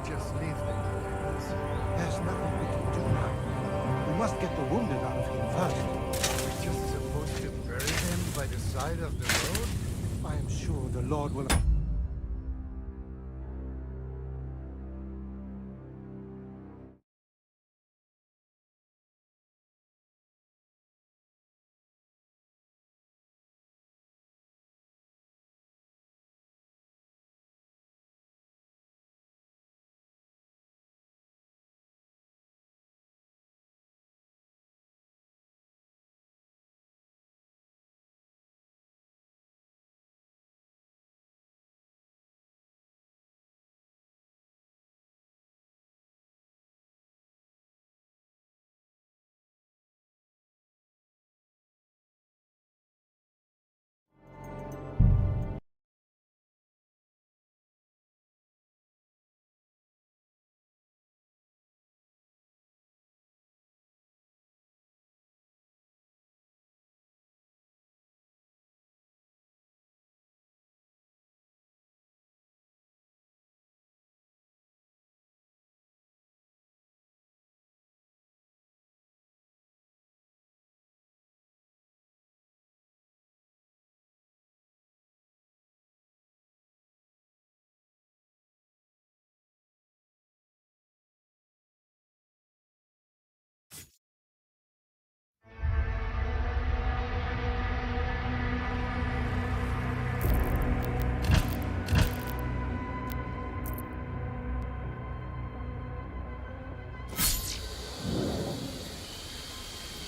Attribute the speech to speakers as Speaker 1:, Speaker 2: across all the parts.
Speaker 1: just leave them like this. There's nothing we can do now. We must get the wounded out of here first. We're just supposed to bury them by the side of the road? I am sure the Lord will...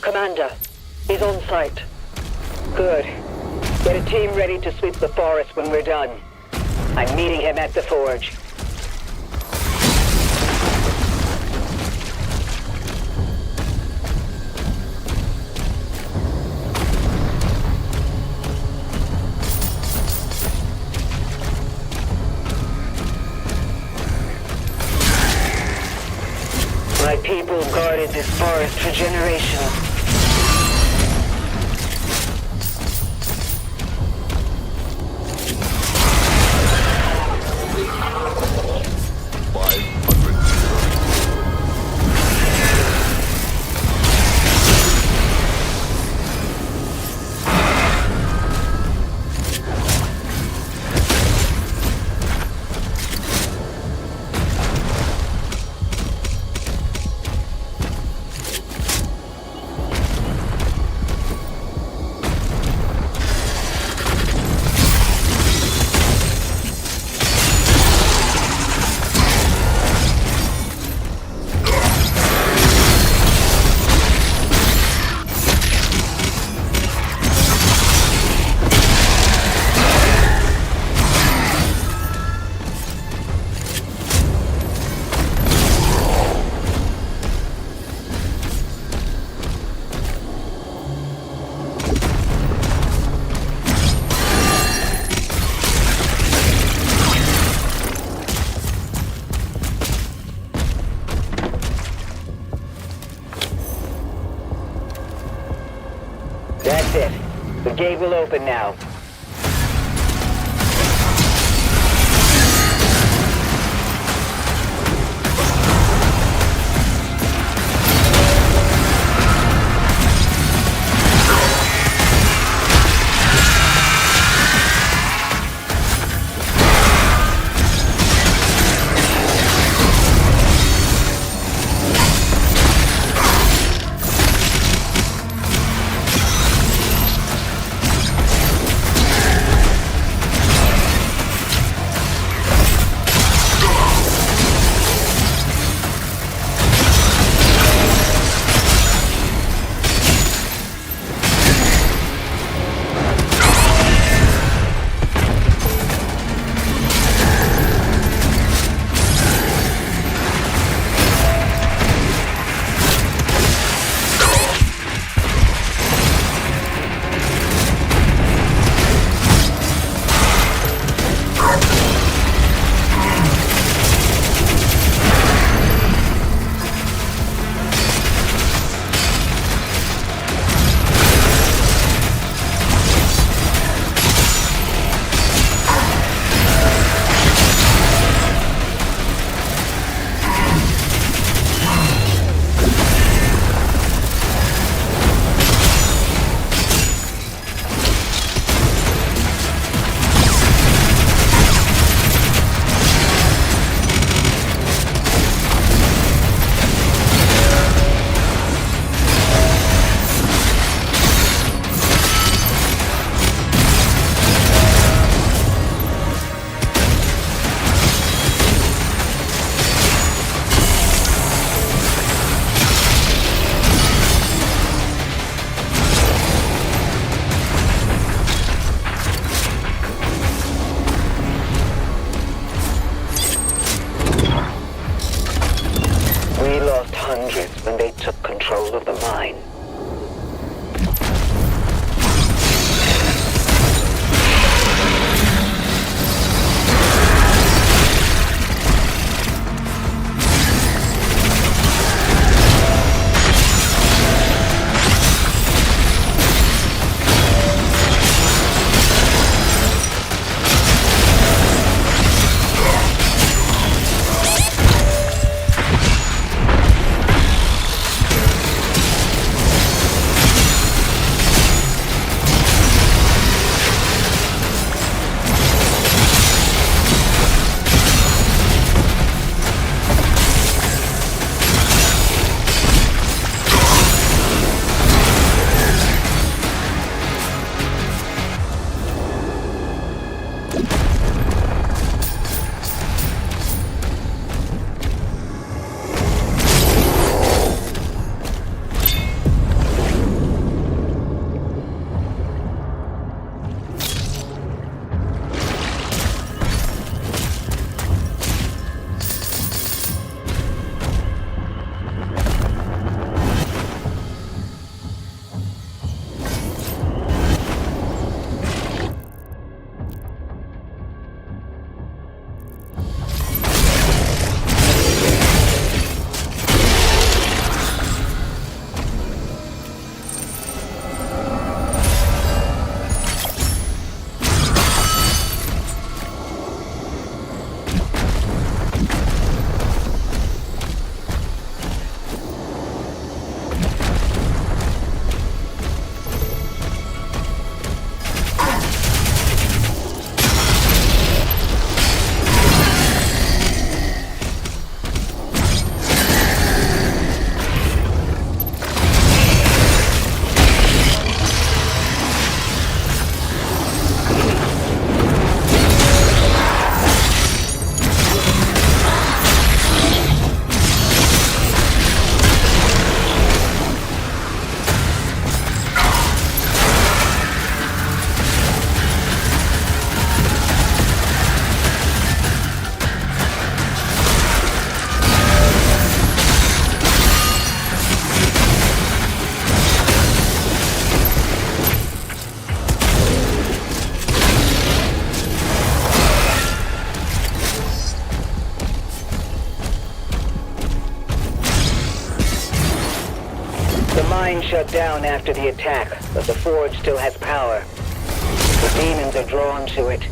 Speaker 2: Commander, he's on site. Good. Get a team ready to sweep the forest when we're done. I'm meeting him at the forge. My people guarded this forest for generations. That's it. The gate will open now. shut down after the attack, but the forge still has power. The demons are drawn to it.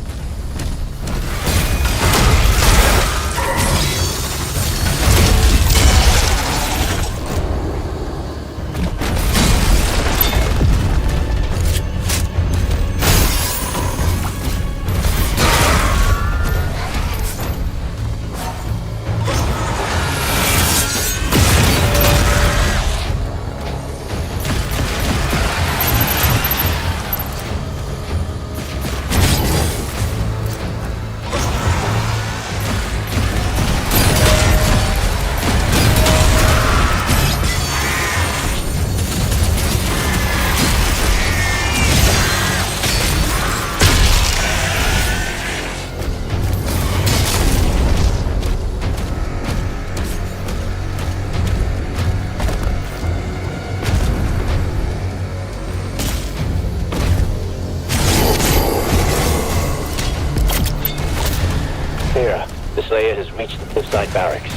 Speaker 3: The Slayer has reached the cliffside barracks.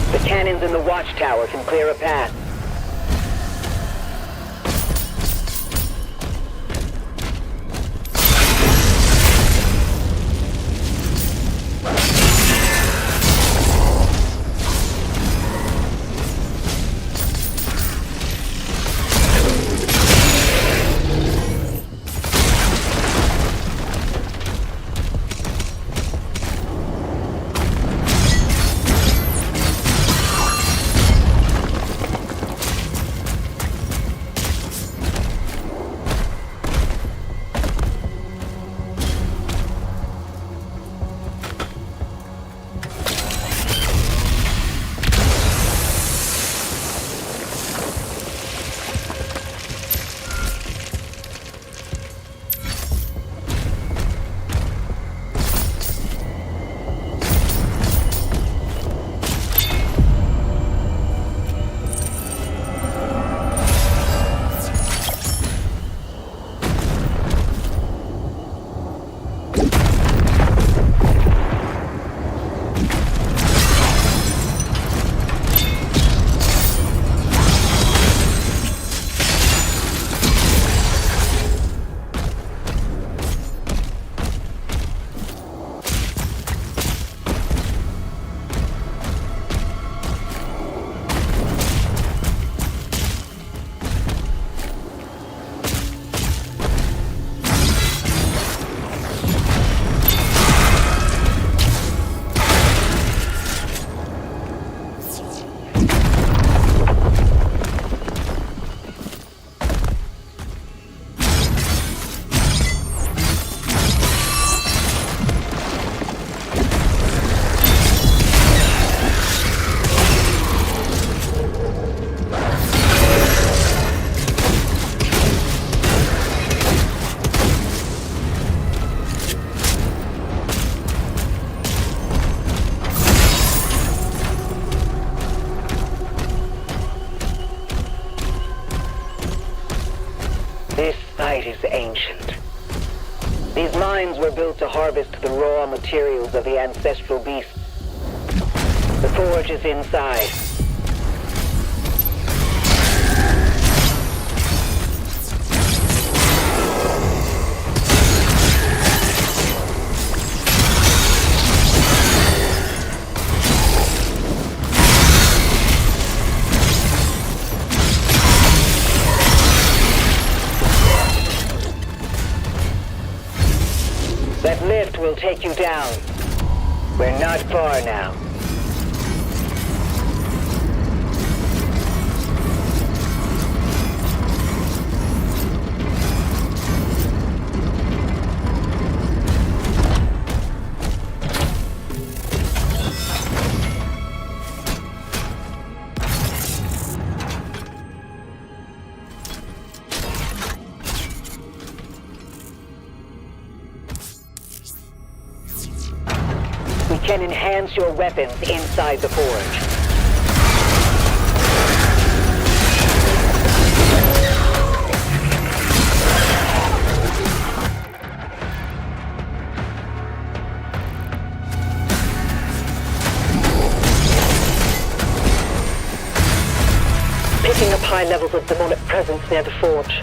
Speaker 2: The cannons in the watchtower can clear a path. This site is ancient. These mines were built to harvest the raw materials of the ancestral beasts. The forge is inside. That lift will take you down. We're not far now. We can enhance your weapons inside the forge. Picking up high levels of demonic presence near the forge.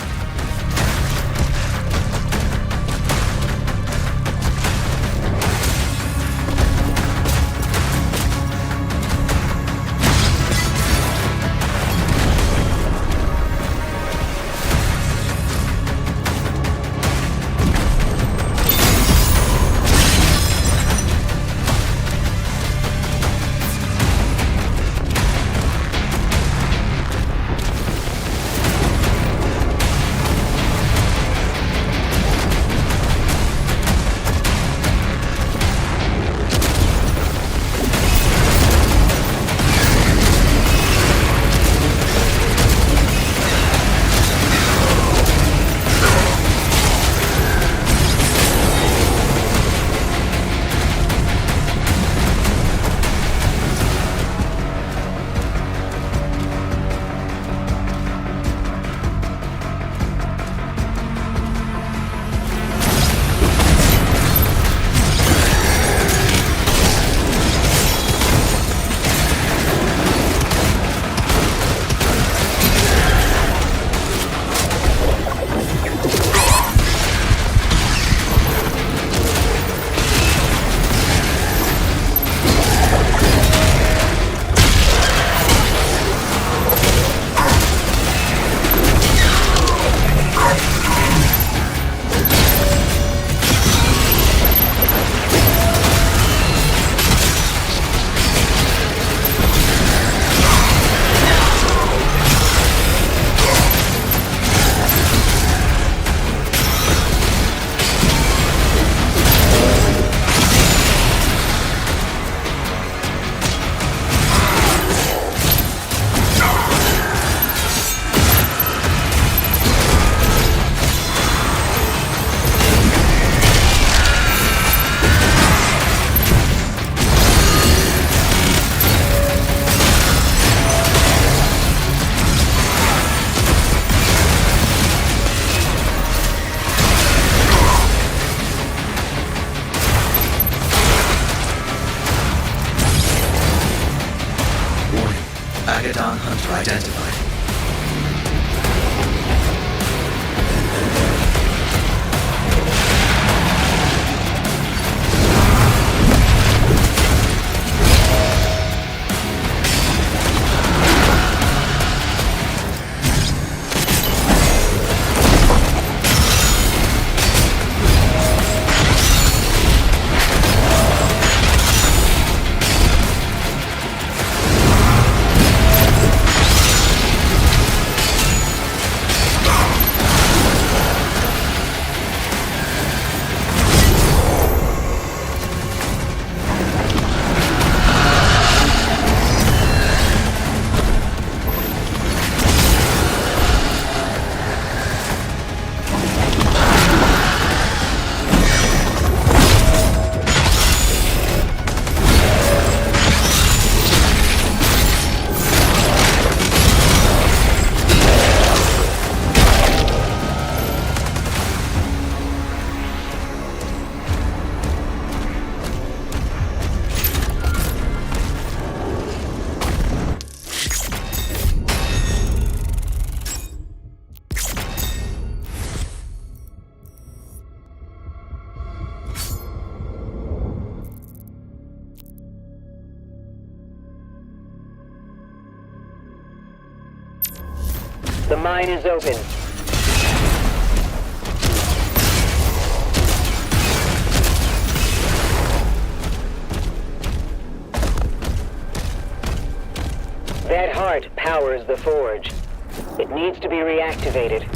Speaker 4: Agaddon Hunter identified.
Speaker 2: The mine is open. That heart powers the forge. It needs to be reactivated.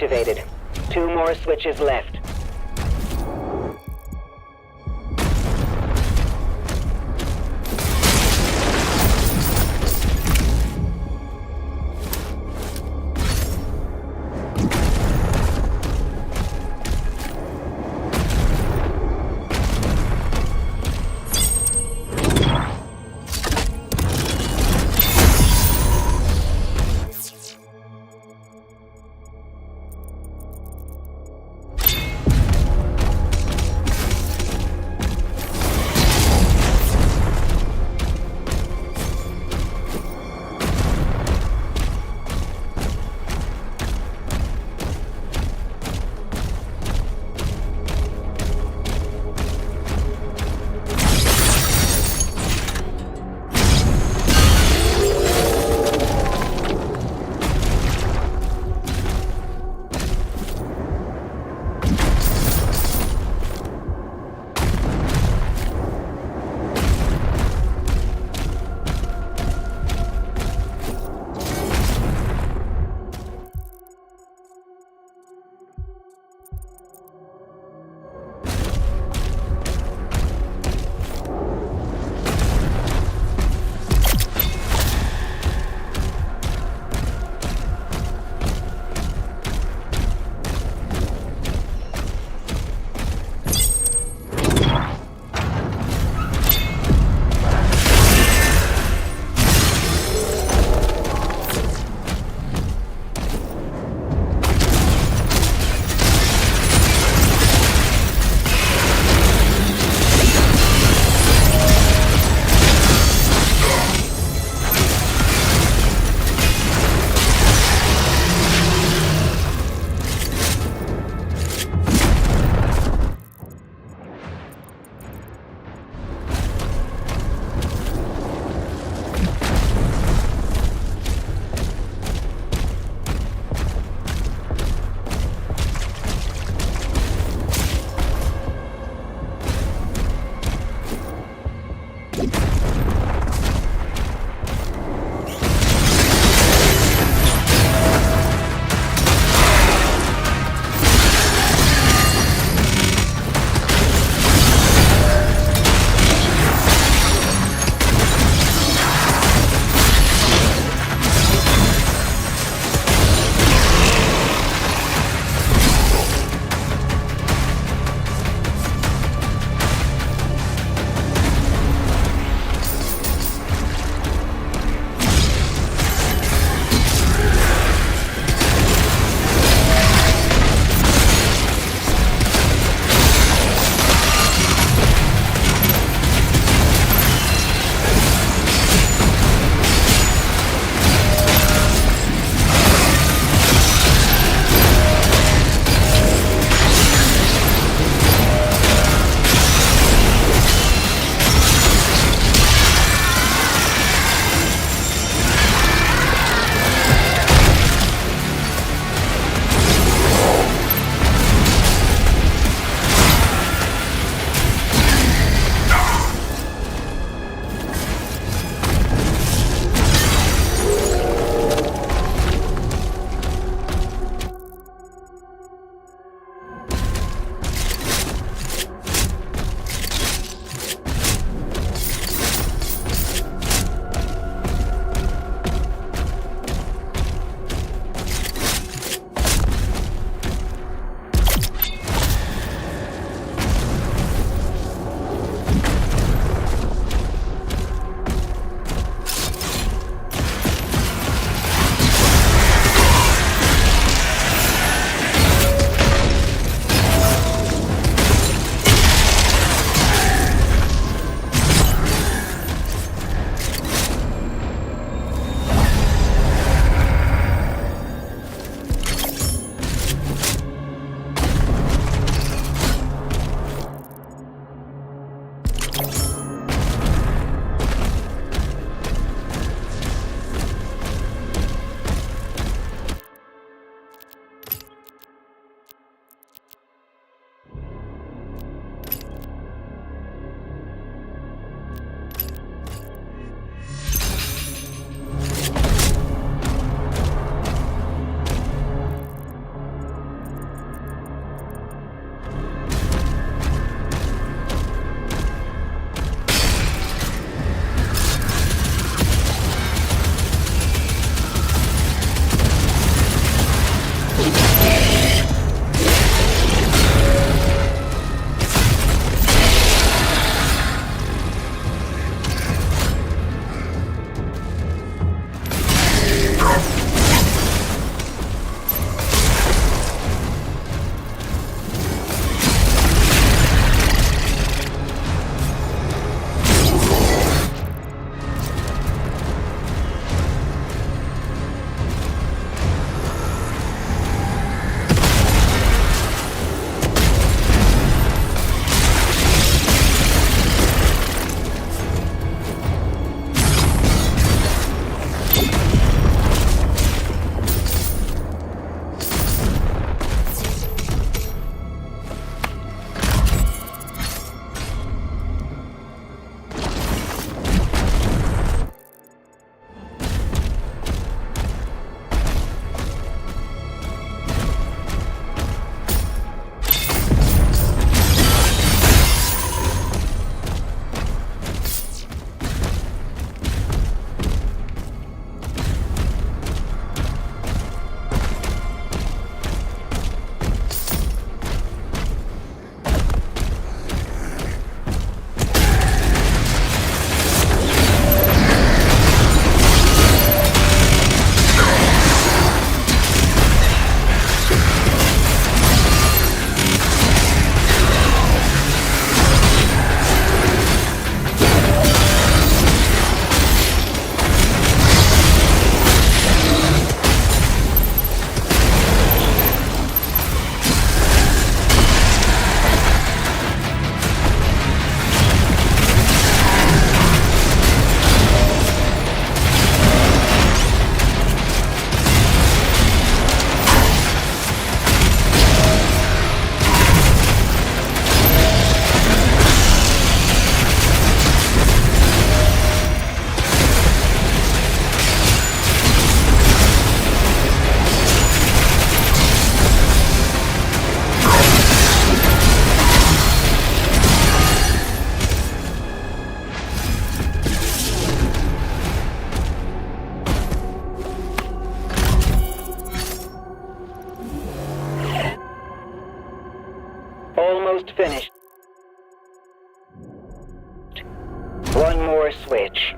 Speaker 2: Activated. 2 more switches left. almost finished. One more switch.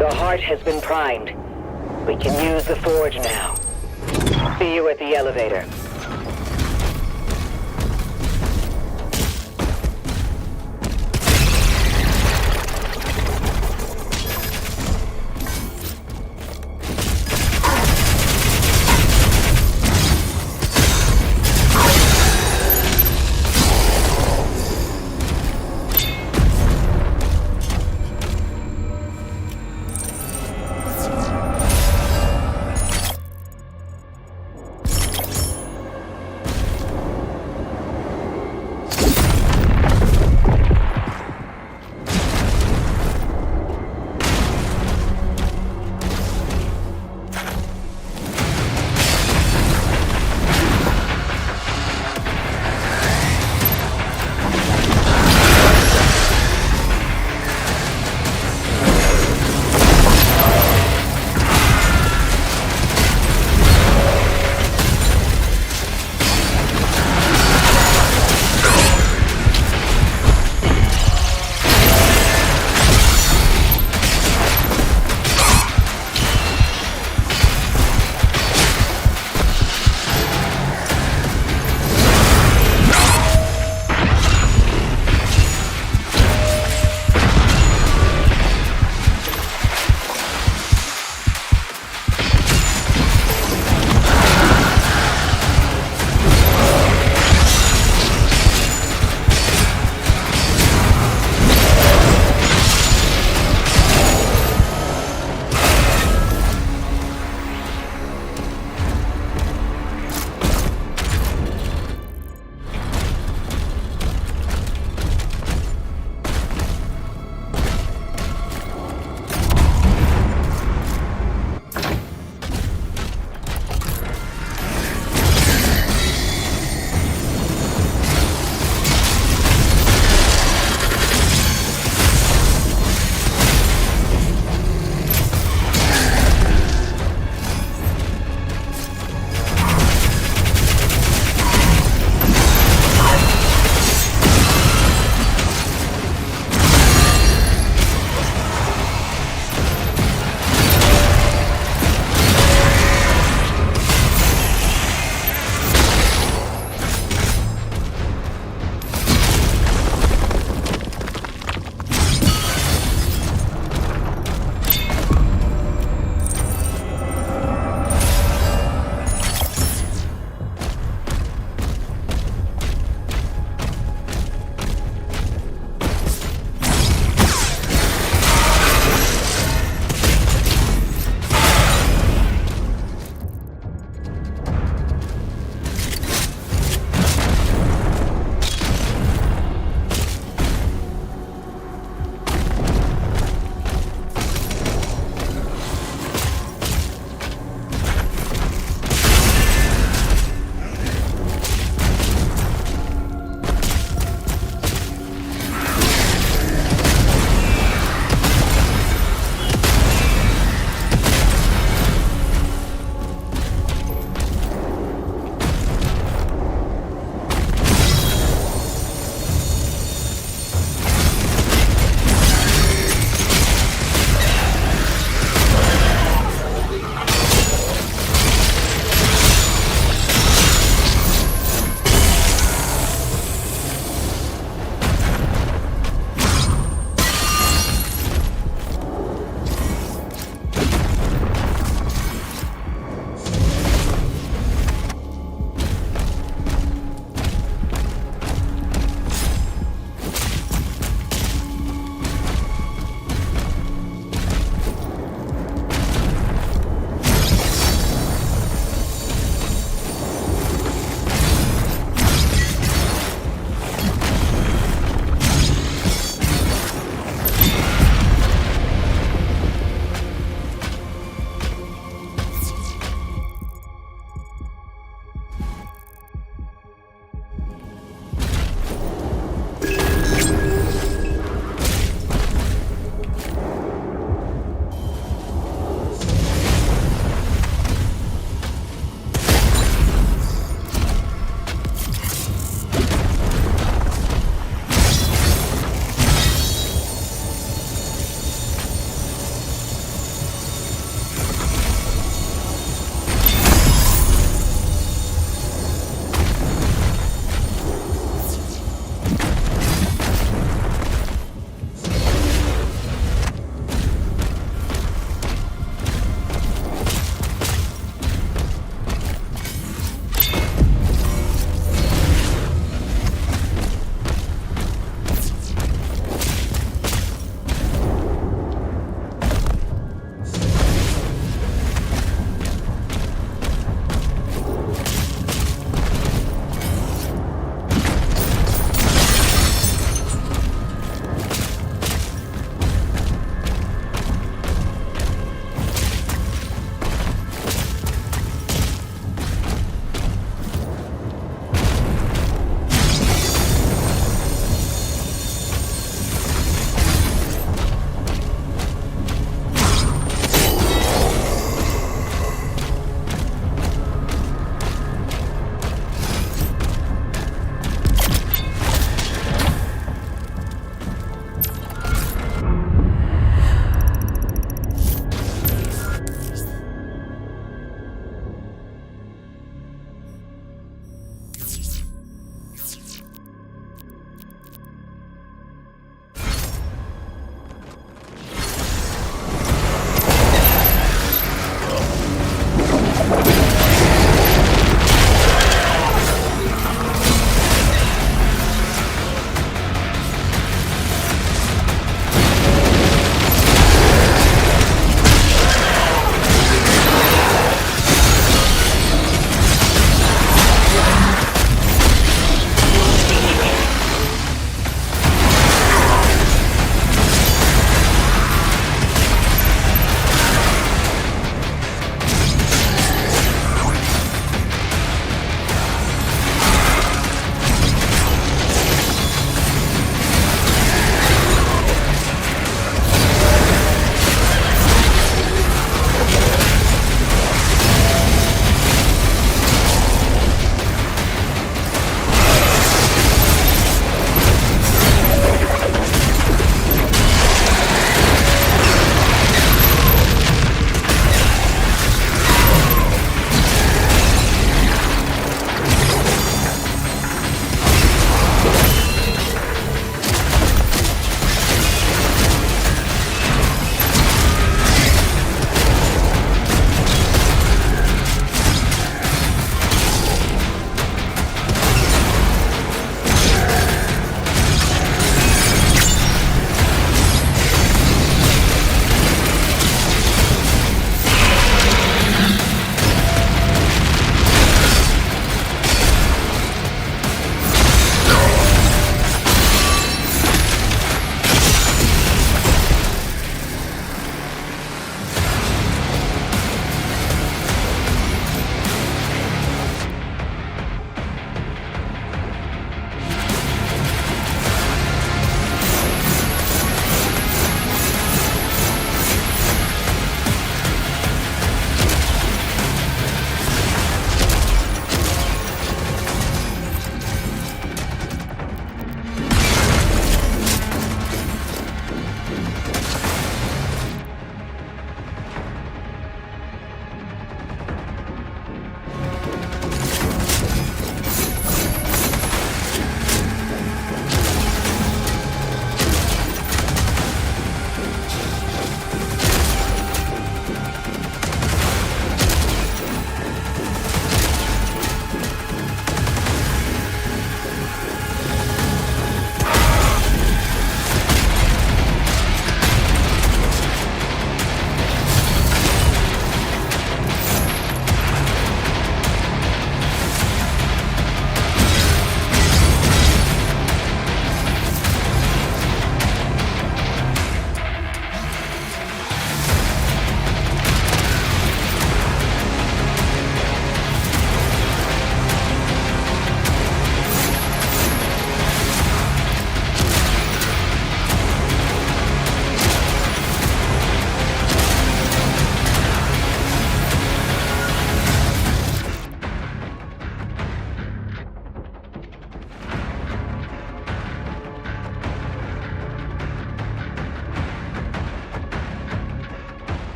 Speaker 2: The heart has been primed. We can use the forge now. See you at the elevator.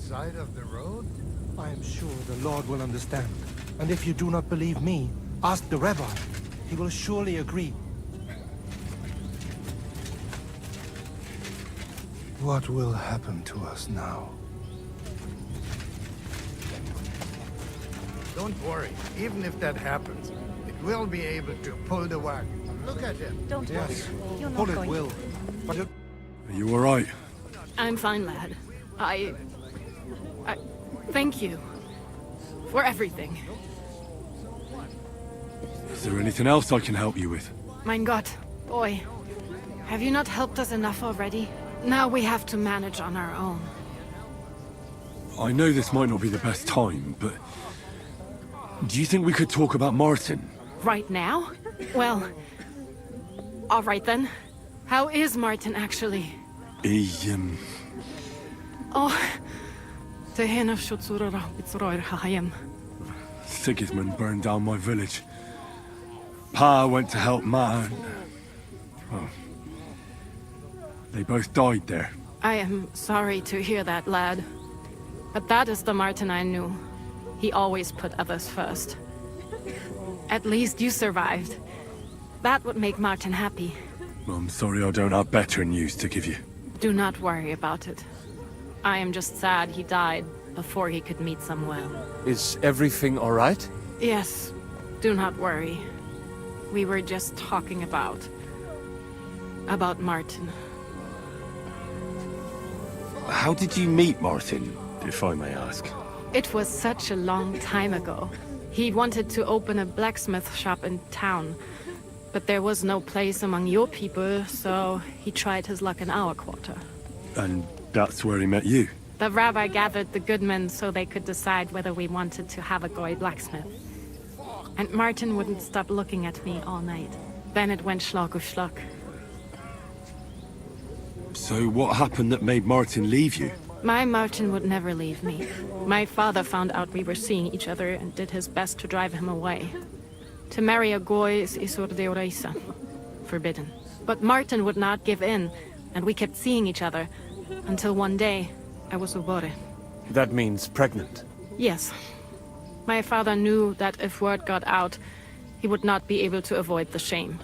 Speaker 1: side of the road? I am sure the Lord will understand. And if you do not believe me, ask the Rabbi. He will surely agree. What will happen to us now?
Speaker 4: Don't worry. Even if that happens, it will be able to pull the wagon. Look at him.
Speaker 5: Don't
Speaker 1: Yes,
Speaker 5: worry. You're not
Speaker 1: pull it
Speaker 5: going
Speaker 1: will. But it...
Speaker 6: Are you alright?
Speaker 5: I'm fine, lad. I thank you for everything.
Speaker 6: Is there anything else I can help you with?
Speaker 5: Mein Gott, boy, have you not helped us enough already? Now we have to manage on our own.
Speaker 6: I know this might not be the best time, but... do you think we could talk about Martin?
Speaker 5: Right now? Well, all right then. How is Martin actually?
Speaker 6: He,
Speaker 5: Oh, Tehena Shutsura Bitsroir Hayem.
Speaker 6: Sigismund burned down my village. Pa went to help Ma and... well, they both died there.
Speaker 5: I am sorry to hear that, lad. But that is the Martin I knew. He always put others first. At least you survived. That would make Martin happy.
Speaker 6: I'm sorry I don't have better news to give you.
Speaker 5: Do not worry about it. I am just sad he died before he could meet Samuel.
Speaker 7: Is everything all right?
Speaker 5: Yes, do not worry. We were just talking about Martin.
Speaker 6: How did you meet Martin, if I may ask?
Speaker 5: It was such a long time ago. He wanted to open a blacksmith shop in town, but there was no place among your people, so he tried his luck in our quarter.
Speaker 6: And that's where he met you?
Speaker 5: The rabbi gathered the good men so they could decide whether we wanted to have a goy blacksmith. And Martin wouldn't stop looking at me all night. Then it went schlock auf schlock.
Speaker 6: So what happened that made Martin leave you?
Speaker 5: My Martin would never leave me. My father found out we were seeing each other and did his best to drive him away. To marry a goy is isur deoraisa, forbidden. But Martin would not give in, and we kept seeing each other, until one day, I was ubore.
Speaker 7: That means pregnant.
Speaker 5: Yes. My father knew that if word got out, he would not be able to avoid the shame.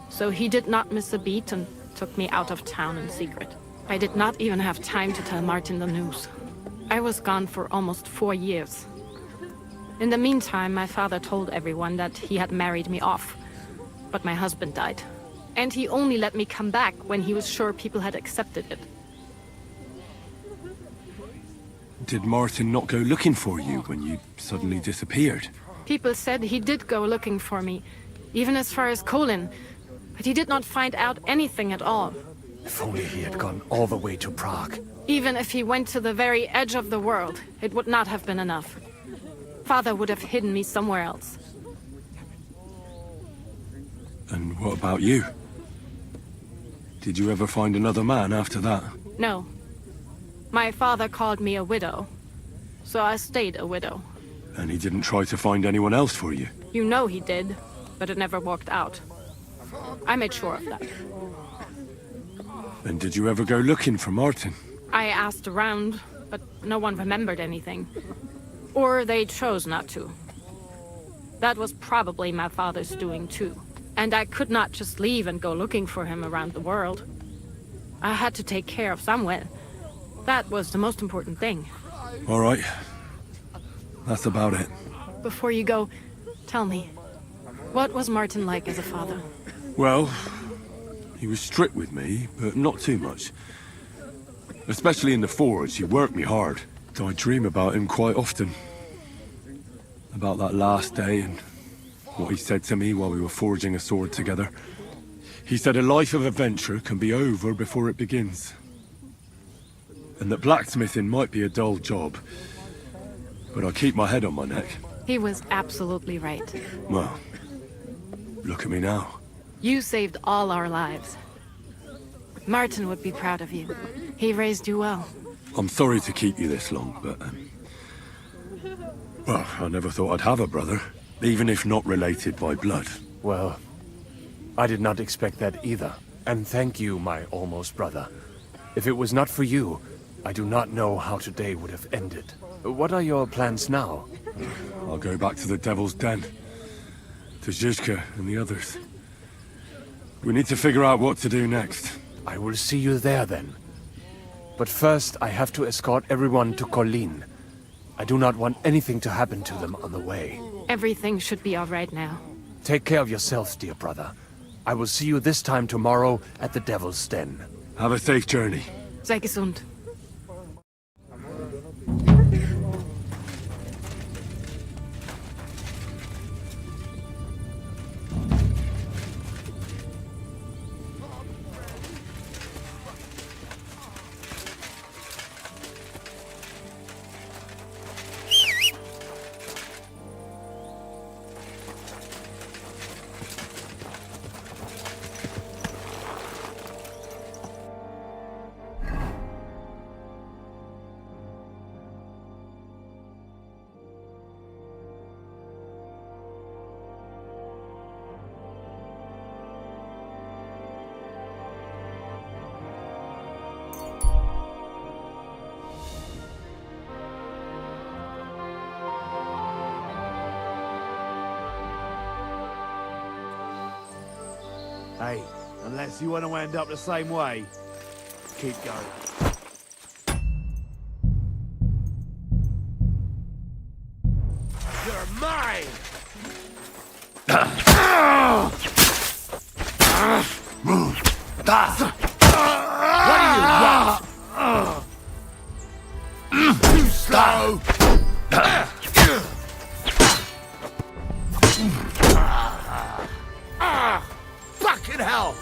Speaker 5: So he did not miss a beat and took me out of town in secret. I did not even have time to tell Martin the news. I was gone for almost 4 years. In the meantime, my father told everyone that he had married me off. But my husband died. And he only let me come back when he was sure people had accepted it.
Speaker 6: Did Martin not go looking for you when you suddenly disappeared?
Speaker 5: People said he did go looking for me, even as far as Kolin, but he did not find out anything at all.
Speaker 7: If only he had gone all the way to Prague.
Speaker 5: Even if he went to the very edge of the world, it would not have been enough. Father would have hidden me somewhere else.
Speaker 6: And what about you? Did you ever find another man after that?
Speaker 5: No. My father called me a widow, so I stayed a widow.
Speaker 6: And he didn't try to find anyone else for you?
Speaker 5: You know he did, but it never worked out. I made sure of that.
Speaker 6: And did you ever go looking for Martin?
Speaker 5: I asked around, but no one remembered anything. Or they chose not to. That was probably my father's doing too. And I could not just leave and go looking for him around the world. I had to take care of Samuel. That was the most important thing.
Speaker 6: All right. That's about it.
Speaker 5: Before you go, tell me, what was Martin like as a father?
Speaker 6: Well, he was strict with me, but not too much. Especially in the forge, he worked me hard. I dream about him quite often. About that last day and what he said to me while we were forging a sword together. He said a life of adventure can be over before it begins. And that blacksmithing might be a dull job, but I keep my head on my neck.
Speaker 5: He was absolutely right.
Speaker 6: Well, look at me now.
Speaker 5: You saved all our lives. Martin would be proud of you. He raised you well.
Speaker 6: I'm sorry to keep you this long, but... well, I never thought I'd have a brother, even if not related by blood.
Speaker 7: Well, I did not expect that either. And thank you, my almost brother. If it was not for you, I do not know how today would have ended. What are your plans now?
Speaker 6: I'll go back to the Devil's Den. To Zizka and the others. We need to figure out what to do next.
Speaker 7: I will see you there then. But first, I have to escort everyone to Colleen. I do not want anything to happen to them on the way.
Speaker 5: Everything should be all right now.
Speaker 7: Take care of yourselves, dear brother. I will see you this time tomorrow at the Devil's Den.
Speaker 6: Have a safe journey.
Speaker 5: Sei gesund.
Speaker 8: Hey, unless you want to end up the same way, keep going. You're mine! What do you want? Too slow! Fucking hell!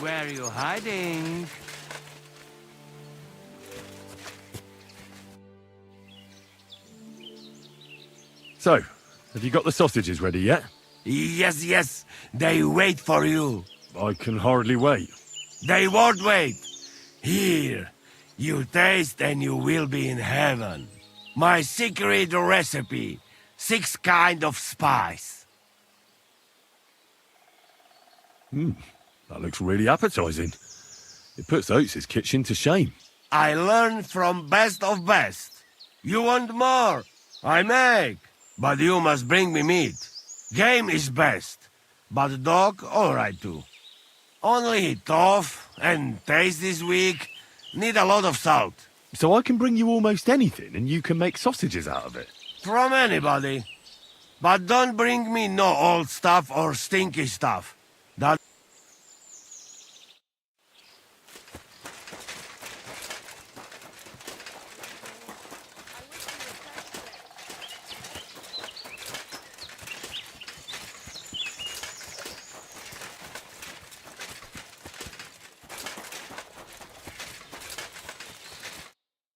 Speaker 9: Where are you hiding?
Speaker 6: So, have you got the sausages ready yet?
Speaker 9: Yes, yes. They wait for you.
Speaker 6: I can hardly wait.
Speaker 9: They won't wait. Here. You taste and you will be in heaven. My secret recipe. 6 kind of spice.
Speaker 6: That looks really appetizing. It puts Oates' kitchen to shame.
Speaker 9: I learned from best of best. You want more? I make. But you must bring me meat. Game is best. But dog, alright too. Only tough and taste is weak. Need a lot of salt.
Speaker 6: So I can bring you almost anything and you can make sausages out of it.
Speaker 9: From anybody. But don't bring me no old stuff or stinky stuff. That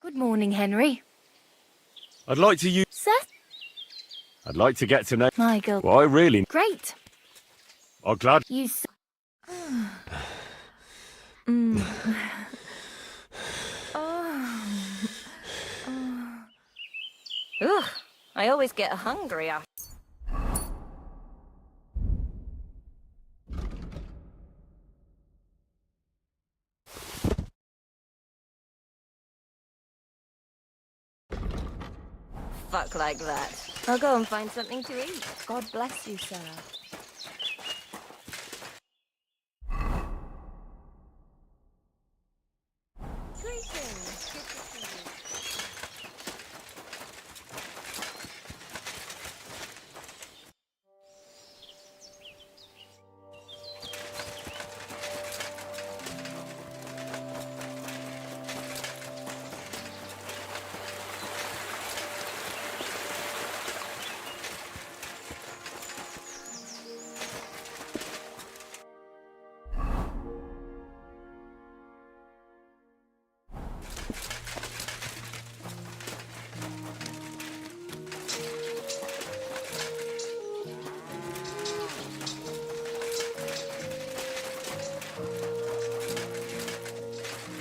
Speaker 10: Good morning, Henry.
Speaker 6: I'd like to use...
Speaker 10: Seth?
Speaker 6: I'd like to get to know...
Speaker 10: Michael.
Speaker 6: Well, I really...
Speaker 10: Great.
Speaker 6: I'm glad...
Speaker 10: You Ugh, I always get hungry after... Fuck like that. I'll go and find something to eat. God bless you, sir. Greetings. Good to see you.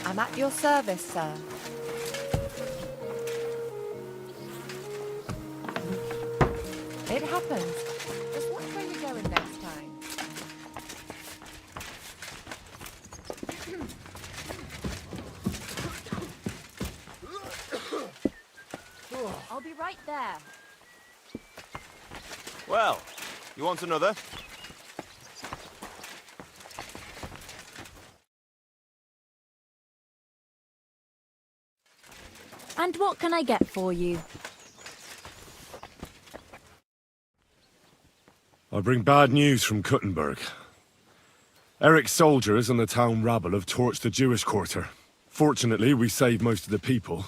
Speaker 11: I'm at your service, sir. It happens. Just watch where you're going next time.
Speaker 10: I'll be right there.
Speaker 12: Well, you want another?
Speaker 10: And what can I get for you?
Speaker 6: I bring bad news from Kuttenberg. Eric's soldiers and the town rabble have torched the Jewish quarter. Fortunately, we saved most of the people.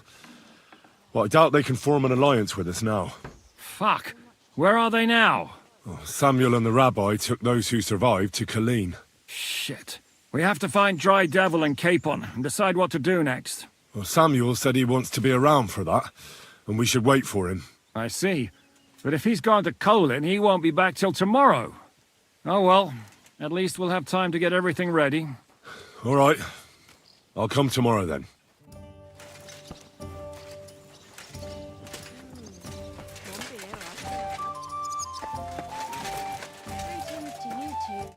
Speaker 6: But I doubt they can form an alliance with us now.
Speaker 13: Fuck. Where are they now?
Speaker 6: Samuel and the rabbi took those who survived to Colleen.
Speaker 13: Shit. We have to find Dry Devil and Capon and decide what to do next.
Speaker 6: Well, Samuel said he wants to be around for that, and we should wait for him.
Speaker 13: I see. But if he's gone to Colin, he won't be back till tomorrow. Oh well, at least we'll have time to get everything ready.
Speaker 6: All right. I'll come tomorrow then.
Speaker 10: Greetings to you two.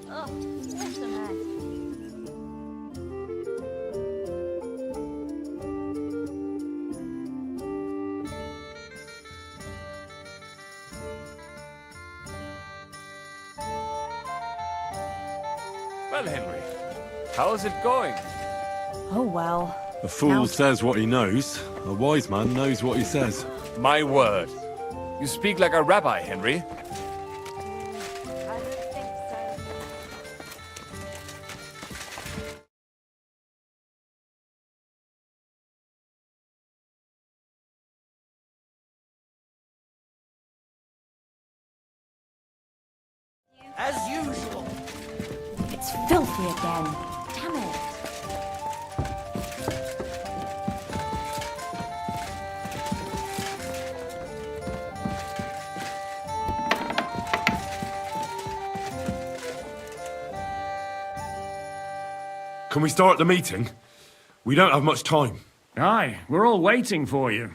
Speaker 10: Oh, what a mess.
Speaker 7: Well, Henry, how is it going?
Speaker 10: Oh well.
Speaker 6: A fool says what he knows. A wise man knows what he says.
Speaker 7: My word. You speak like a rabbi, Henry.
Speaker 10: I don't think so.
Speaker 9: As usual.
Speaker 10: It's filthy again. Damn it.
Speaker 6: Can we start the meeting? We don't have much time.
Speaker 13: Aye, we're all waiting for you.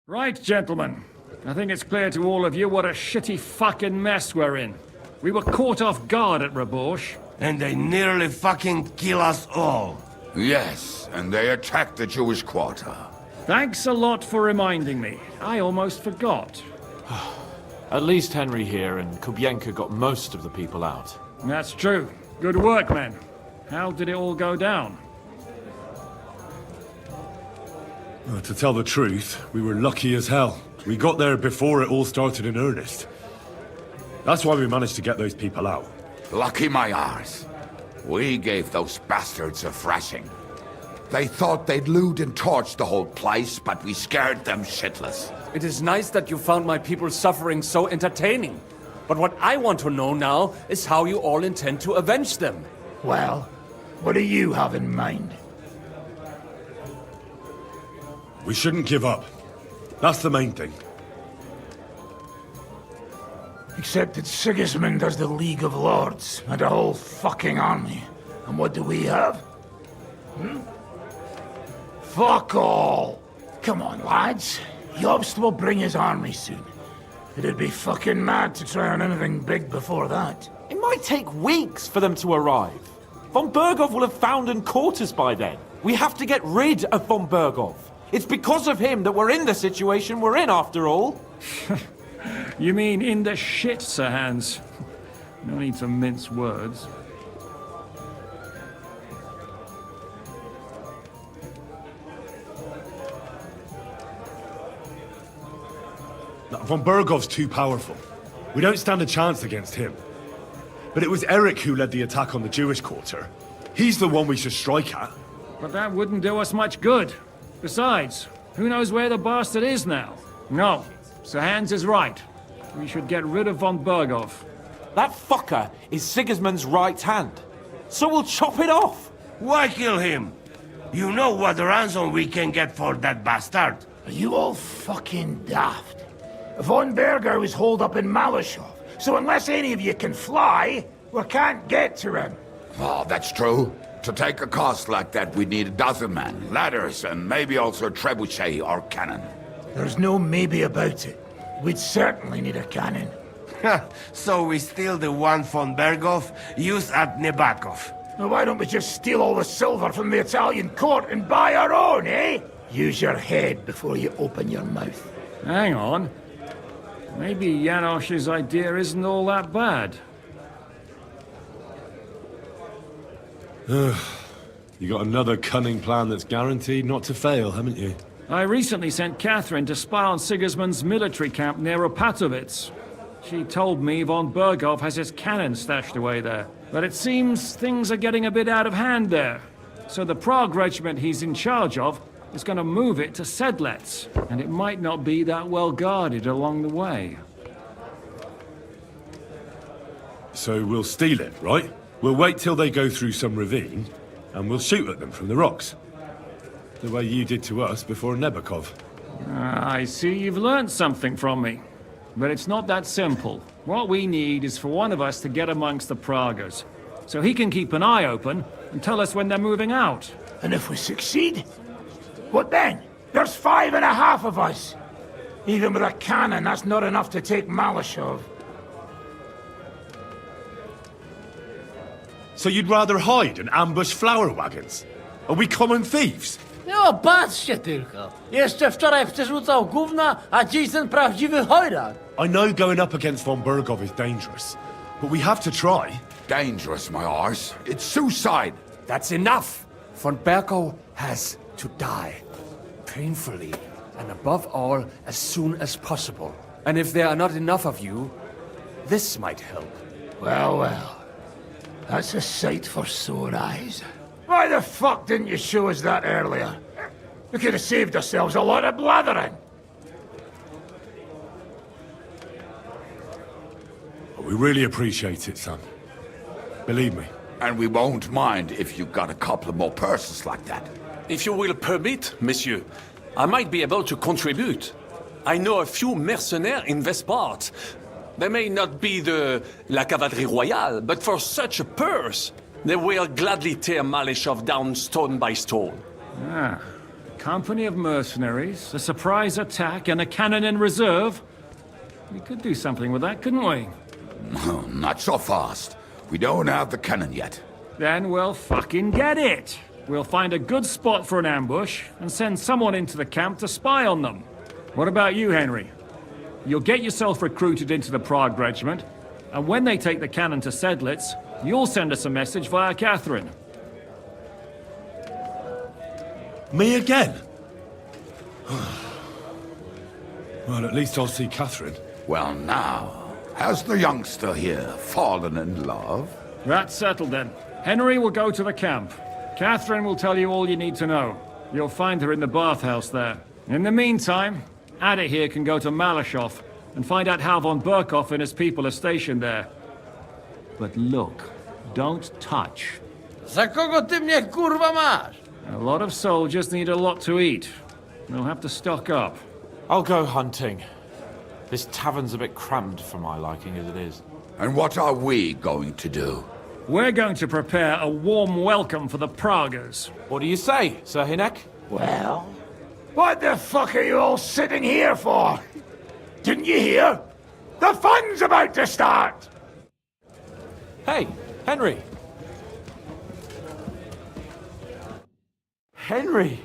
Speaker 13: Right, gentlemen. I think it's clear to all of you what a shitty fucking mess we're in. We were caught off guard at Rabosh.
Speaker 9: And they nearly fucking kill us all.
Speaker 14: Yes, and they attacked the Jewish quarter.
Speaker 13: Thanks a lot for reminding me. I almost forgot.
Speaker 15: At least Henry here and Kubienka got most of the people out.
Speaker 13: That's true. Good work, men. How did it all go down?
Speaker 6: To tell the truth, we were lucky as hell. We got there before it all started in earnest. That's why we managed to get those people out.
Speaker 14: Lucky my arse. We gave those bastards a thrashing. They thought they'd loot and torch the whole place, but we scared them shitless.
Speaker 7: It is nice that you found my people suffering so entertaining. But what I want to know now is how you all intend to avenge them.
Speaker 8: Well, what do you have in mind?
Speaker 6: We shouldn't give up. That's the main thing.
Speaker 8: Except that Sigismund has the League of Lords and a whole fucking army. And what do we have? Fuck all! Come on, lads. Jobst will bring his army soon. It'd be fucking mad to try on anything big before that.
Speaker 15: It might take weeks for them to arrive. Von Bergov will have found and caught us by then. We have to get rid of Von Bergov. It's because of him that we're in the situation we're in, after all.
Speaker 13: You mean in the shit, Sir Hans? No need to mince words.
Speaker 6: Von Bergov's too powerful. We don't stand a chance against him. But it was Eric who led the attack on the Jewish quarter. He's the one we should strike at.
Speaker 13: But that wouldn't do us much good. Besides, who knows where the bastard is now? No, Sir Hans is right. We should get rid of von Berghoff.
Speaker 15: That fucker is Sigismund's right hand. So we'll chop it off.
Speaker 9: Why kill him? You know what ransom we can get for that bastard.
Speaker 8: Are you all fucking daft? Von Berger is holed up in Malashov, so unless any of you can fly, we can't get to him.
Speaker 14: Oh, that's true. To take a cost like that, we'd need a dozen men, ladders, and maybe also a trebuchet or cannon.
Speaker 8: There's no maybe about it. We'd certainly need a cannon.
Speaker 9: So we steal the one von Berghoff, use at Nebakov.
Speaker 8: Now why don't we just steal all the silver from the Italian court and buy our own, eh? Use your head before you open your mouth.
Speaker 13: Hang on. Maybe Janosch's idea isn't all that bad.
Speaker 6: You got another cunning plan that's guaranteed not to fail, haven't you?
Speaker 13: I recently sent Catherine to spy on Sigismund's military camp near Opatovitz. She told me von Berghoff has his cannon stashed away there. But it seems things are getting a bit out of hand there. So the Prague regiment he's in charge of is going to move it to Sedlec, and it might not be that well guarded along the way.
Speaker 6: So we'll steal it, right? We'll wait till they go through some ravine, and we'll shoot at them from the rocks. The way you did to us before Nebakov.
Speaker 13: I see you've learned something from me. But it's not that simple. What we need is for one of us to get amongst the Pragas, so he can keep an eye open and tell us when they're moving out.
Speaker 8: And if we succeed, what then? There's 5.5 of us. Even with a cannon, that's not enough to take Malashov.
Speaker 6: So you'd rather hide and ambush flower wagons? Are we common thieves?
Speaker 16: No, patrzcie tylko. Jeszcze wczoraj przerzucał gówna, a dziś ten prawdziwy chojrak.
Speaker 6: I know going up against von Berghoff is dangerous, but we have to try.
Speaker 14: Dangerous, my arse. It's suicide.
Speaker 7: That's enough! Von Berghoff has to die. Painfully, and above all, as soon as possible. And if there are not enough of you, this might help.
Speaker 8: Well, well. That's a sight for sore eyes. Why the fuck didn't you show us that earlier? We could have saved ourselves a lot of blathering.
Speaker 6: We really appreciate it, son. Believe me.
Speaker 14: And we won't mind if you got a couple of more purses like that.
Speaker 17: If you will permit, monsieur, I might be able to contribute. I know a few mercenaires in this part. They may not be la cavalerie royale, but for such a purse, they will gladly tear Malashov down stone by stone.
Speaker 13: Ah, a company of mercenaries, a surprise attack, and a cannon in reserve. We could do something with that, couldn't we?
Speaker 14: No, not so fast. We don't have the cannon yet.
Speaker 13: Then we'll fucking get it. We'll find a good spot for an ambush and send someone into the camp to spy on them. What about you, Henry? You'll get yourself recruited into the Prague regiment, and when they take the cannon to Sedlec, you'll send us a message via Catherine.
Speaker 6: Me again? Well, at least I'll see Catherine.
Speaker 14: Well, now, has the youngster here fallen in love?
Speaker 13: That's settled then. Henry will go to the camp. Catherine will tell you all you need to know. You'll find her in the bathhouse there. In the meantime, Ada here can go to Malashov and find out how von Berghoff and his people are stationed there. But look, don't touch.
Speaker 16: Za kogo ty mnie kurwa masz?
Speaker 13: A lot of soldiers need a lot to eat. They'll have to stock up.
Speaker 15: I'll go hunting. This tavern's a bit crammed for my liking as it is.
Speaker 14: And what are we going to do?
Speaker 13: We're going to prepare a warm welcome for the Pragas.
Speaker 15: What do you say, Sir Hinek?
Speaker 8: Well, what the fuck are you all sitting here for? Didn't you hear? The fun's about to start!
Speaker 15: Hey, Henry! Henry!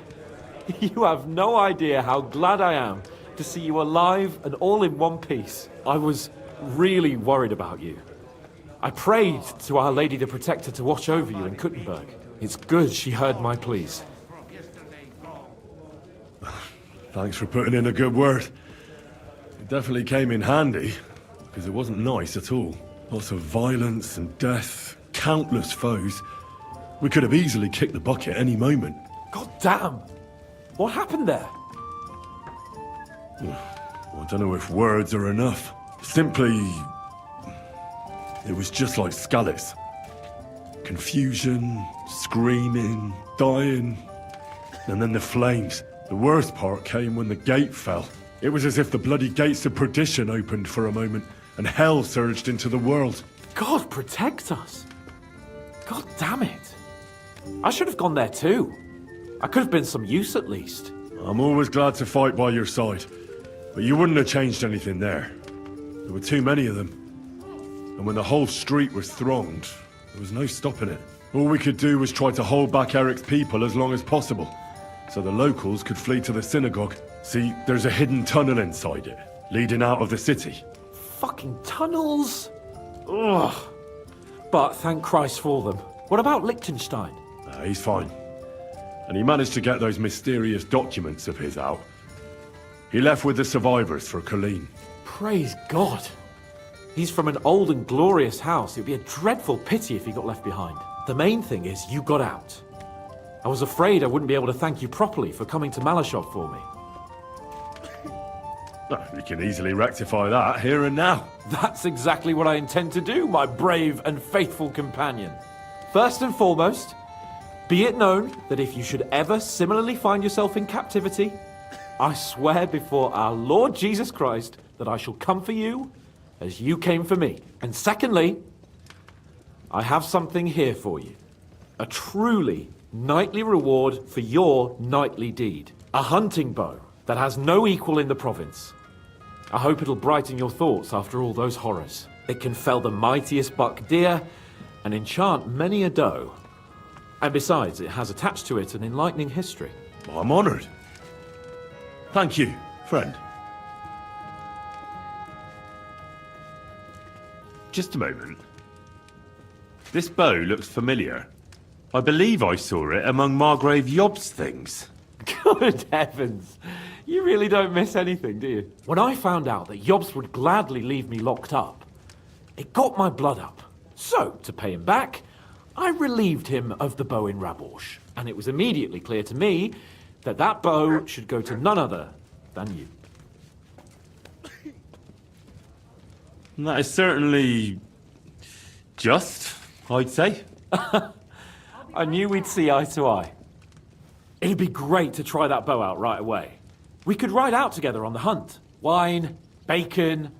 Speaker 15: You have no idea how glad I am to see you alive and all in one piece. I was really worried about you. I prayed to Our Lady the Protector to watch over you in Kuttenberg. It's good she heard my pleas.
Speaker 6: Thanks for putting in a good word. It definitely came in handy, because it wasn't nice at all. Lots of violence and death, countless foes. We could have easily kicked the bucket any moment.
Speaker 15: God damn! What happened there?
Speaker 6: I don't know if words are enough. Simply... it was just like Skalitz. Confusion, screaming, dying, and then the flames. The worst part came when the gate fell. It was as if the bloody gates of perdition opened for a moment, and hell surged into the world.
Speaker 15: God protect us! God damn it! I should have gone there too. I could have been some use at least.
Speaker 6: I'm always glad to fight by your side, but you wouldn't have changed anything there. There were too many of them. And when the whole street was thronged, there was no stopping it. All we could do was try to hold back Eric's people as long as possible, so the locals could flee to the synagogue. See, there's a hidden tunnel inside it, leading out of the city.
Speaker 15: Fucking tunnels! Ugh. But thank Christ for them. What about Liechtenstein?
Speaker 6: He's fine. And he managed to get those mysterious documents of his out. He left with the survivors for Colleen.
Speaker 15: Praise God. He's from an old and glorious house. It'd be a dreadful pity if he got left behind. The main thing is you got out. I was afraid I wouldn't be able to thank you properly for coming to Malashov for me.
Speaker 6: We can easily rectify that here and now.
Speaker 15: That's exactly what I intend to do, my brave and faithful companion. First and foremost, be it known that if you should ever similarly find yourself in captivity, I swear before our Lord Jesus Christ that I shall come for you as you came for me. And secondly, I have something here for you. A truly knightly reward for your knightly deed. A hunting bow that has no equal in the province. I hope it'll brighten your thoughts after all those horrors. It can fell the mightiest buck deer and enchant many a doe. And besides, it has attached to it an enlightening history.
Speaker 6: I'm honored. Thank you, friend. Just a moment. This bow looks familiar. I believe I saw it among Margrave Yob's things.
Speaker 15: Good heavens. You really don't miss anything, do you? When I found out that Yobs would gladly leave me locked up, it got my blood up. So, to pay him back, I relieved him of the bow in Raborsh. And it was immediately clear to me that that bow should go to none other than you.
Speaker 6: That is certainly... just, I'd say.
Speaker 15: I knew we'd see eye to eye. It'd be great to try that bow out right away. We could ride out together on the hunt. Wine, bacon,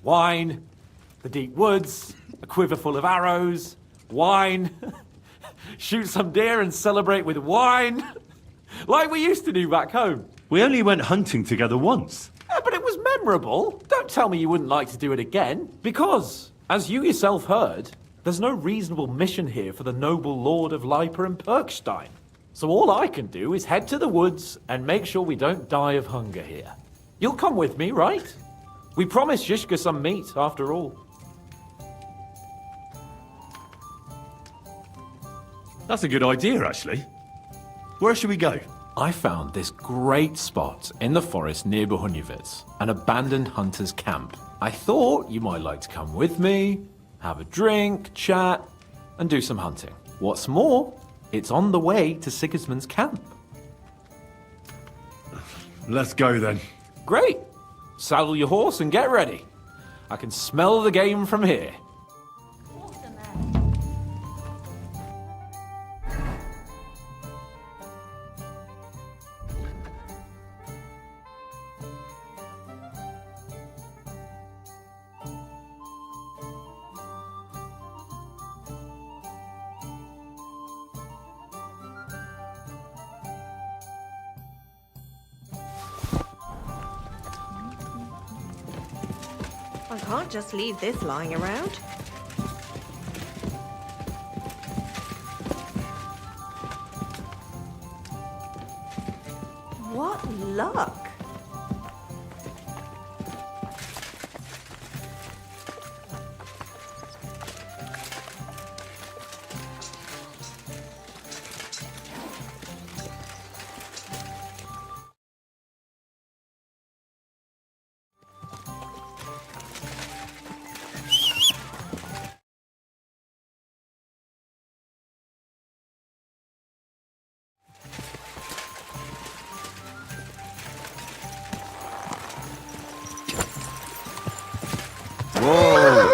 Speaker 15: wine, the deep woods, a quiver full of arrows, wine, shoot some deer and celebrate with wine, like we used to do back home.
Speaker 6: We only went hunting together once.
Speaker 15: Yeah, but it was memorable. Don't tell me you wouldn't like to do it again. Because, as you yourself heard, there's no reasonable mission here for the noble lord of Leiper and Perkstein. So all I can do is head to the woods and make sure we don't die of hunger here. You'll come with me, right? We promised Zizka some meat, after all.
Speaker 6: That's a good idea, actually. Where should we go?
Speaker 15: I found this great spot in the forest near Bohunjevitz, an abandoned hunter's camp. I thought you might like to come with me, have a drink, chat, and do some hunting. What's more, it's on the way to Sigismund's camp.
Speaker 6: Let's go then.
Speaker 15: Great! Saddle your horse and get ready. I can smell the game from here.
Speaker 10: I can't just leave this lying around. What luck!
Speaker 6: Whoa!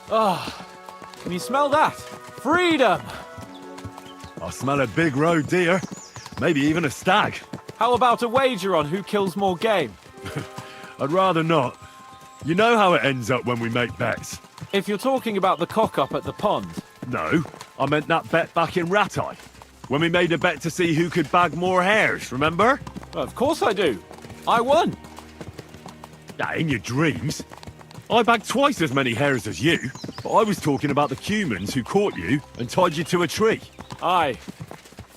Speaker 15: Ah, can you smell that? Freedom!
Speaker 6: I smell a big roe deer. Maybe even a stag.
Speaker 15: How about a wager on who kills more game?
Speaker 6: I'd rather not. You know how it ends up when we make bets.
Speaker 15: If you're talking about the cock-up at the pond.
Speaker 6: No, I meant that bet back in Rattay. When we made a bet to see who could bag more hares, remember?
Speaker 15: Of course I do. I won.
Speaker 6: In your dreams. I bagged twice as many hares as you, but I was talking about the humans who caught you and tied you to a tree.
Speaker 15: Aye.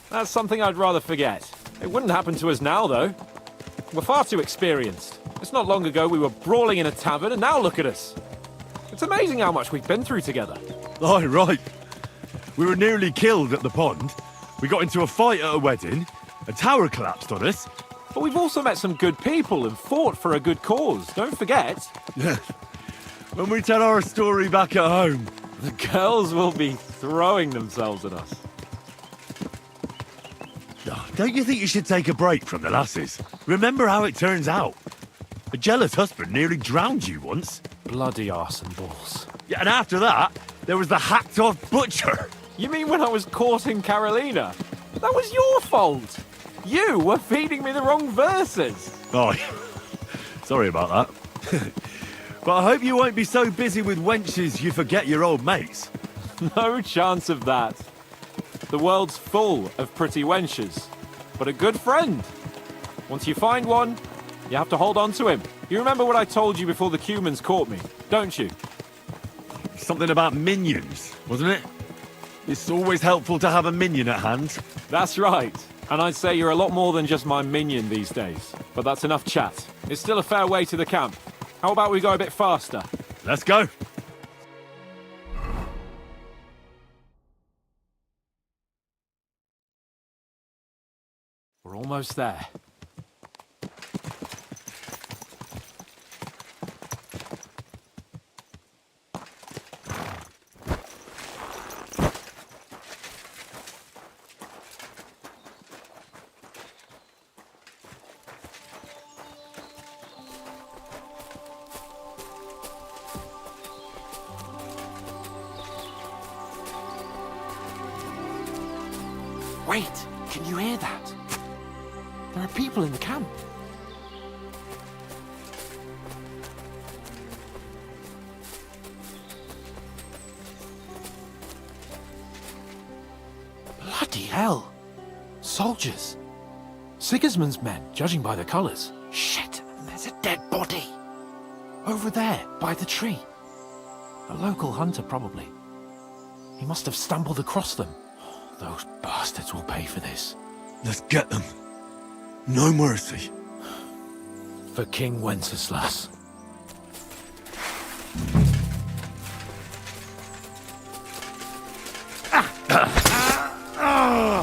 Speaker 15: That's something I'd rather forget. It wouldn't happen to us now, though. We're far too experienced. It's not long ago we were brawling in a tavern, and now look at us. It's amazing how much we've been through together.
Speaker 6: Aye, right. We were nearly killed at the pond. We got into a fight at a wedding. A tower collapsed on us.
Speaker 15: But we've also met some good people and fought for a good cause. Don't forget.
Speaker 6: When we tell our story back at home,
Speaker 15: the girls will be throwing themselves at us.
Speaker 6: Don't you think you should take a break from the lasses? Remember how it turns out. A jealous husband nearly drowned you once.
Speaker 15: Bloody arse and balls.
Speaker 6: Yeah, and after that, there was the hacked-off butcher.
Speaker 15: You mean when I was courting Carolina? That was your fault. You were feeding me the wrong verses.
Speaker 6: Oh, sorry about that. But I hope you won't be so busy with wenches you forget your old mates.
Speaker 15: No chance of that. The world's full of pretty wenches, but a good friend. Once you find one, you have to hold on to him. You remember what I told you before the Cumans caught me, don't you?
Speaker 6: Something about minions, wasn't it? It's always helpful to have a minion at hand.
Speaker 15: That's right. And I'd say you're a lot more than just my minion these days. But that's enough chat. It's still a fair way to the camp. How about we go a bit faster?
Speaker 6: Let's go.
Speaker 15: We're almost there. Wait, can you hear that? There are people in the camp. Bloody hell! Soldiers! Sigismund's men, judging by the colours. Shit, there's a dead body! Over there, by the tree. A local hunter, probably. He must have stumbled across them. Those bastards will pay for this.
Speaker 6: Let's get them. No mercy.
Speaker 15: For King Wenceslas.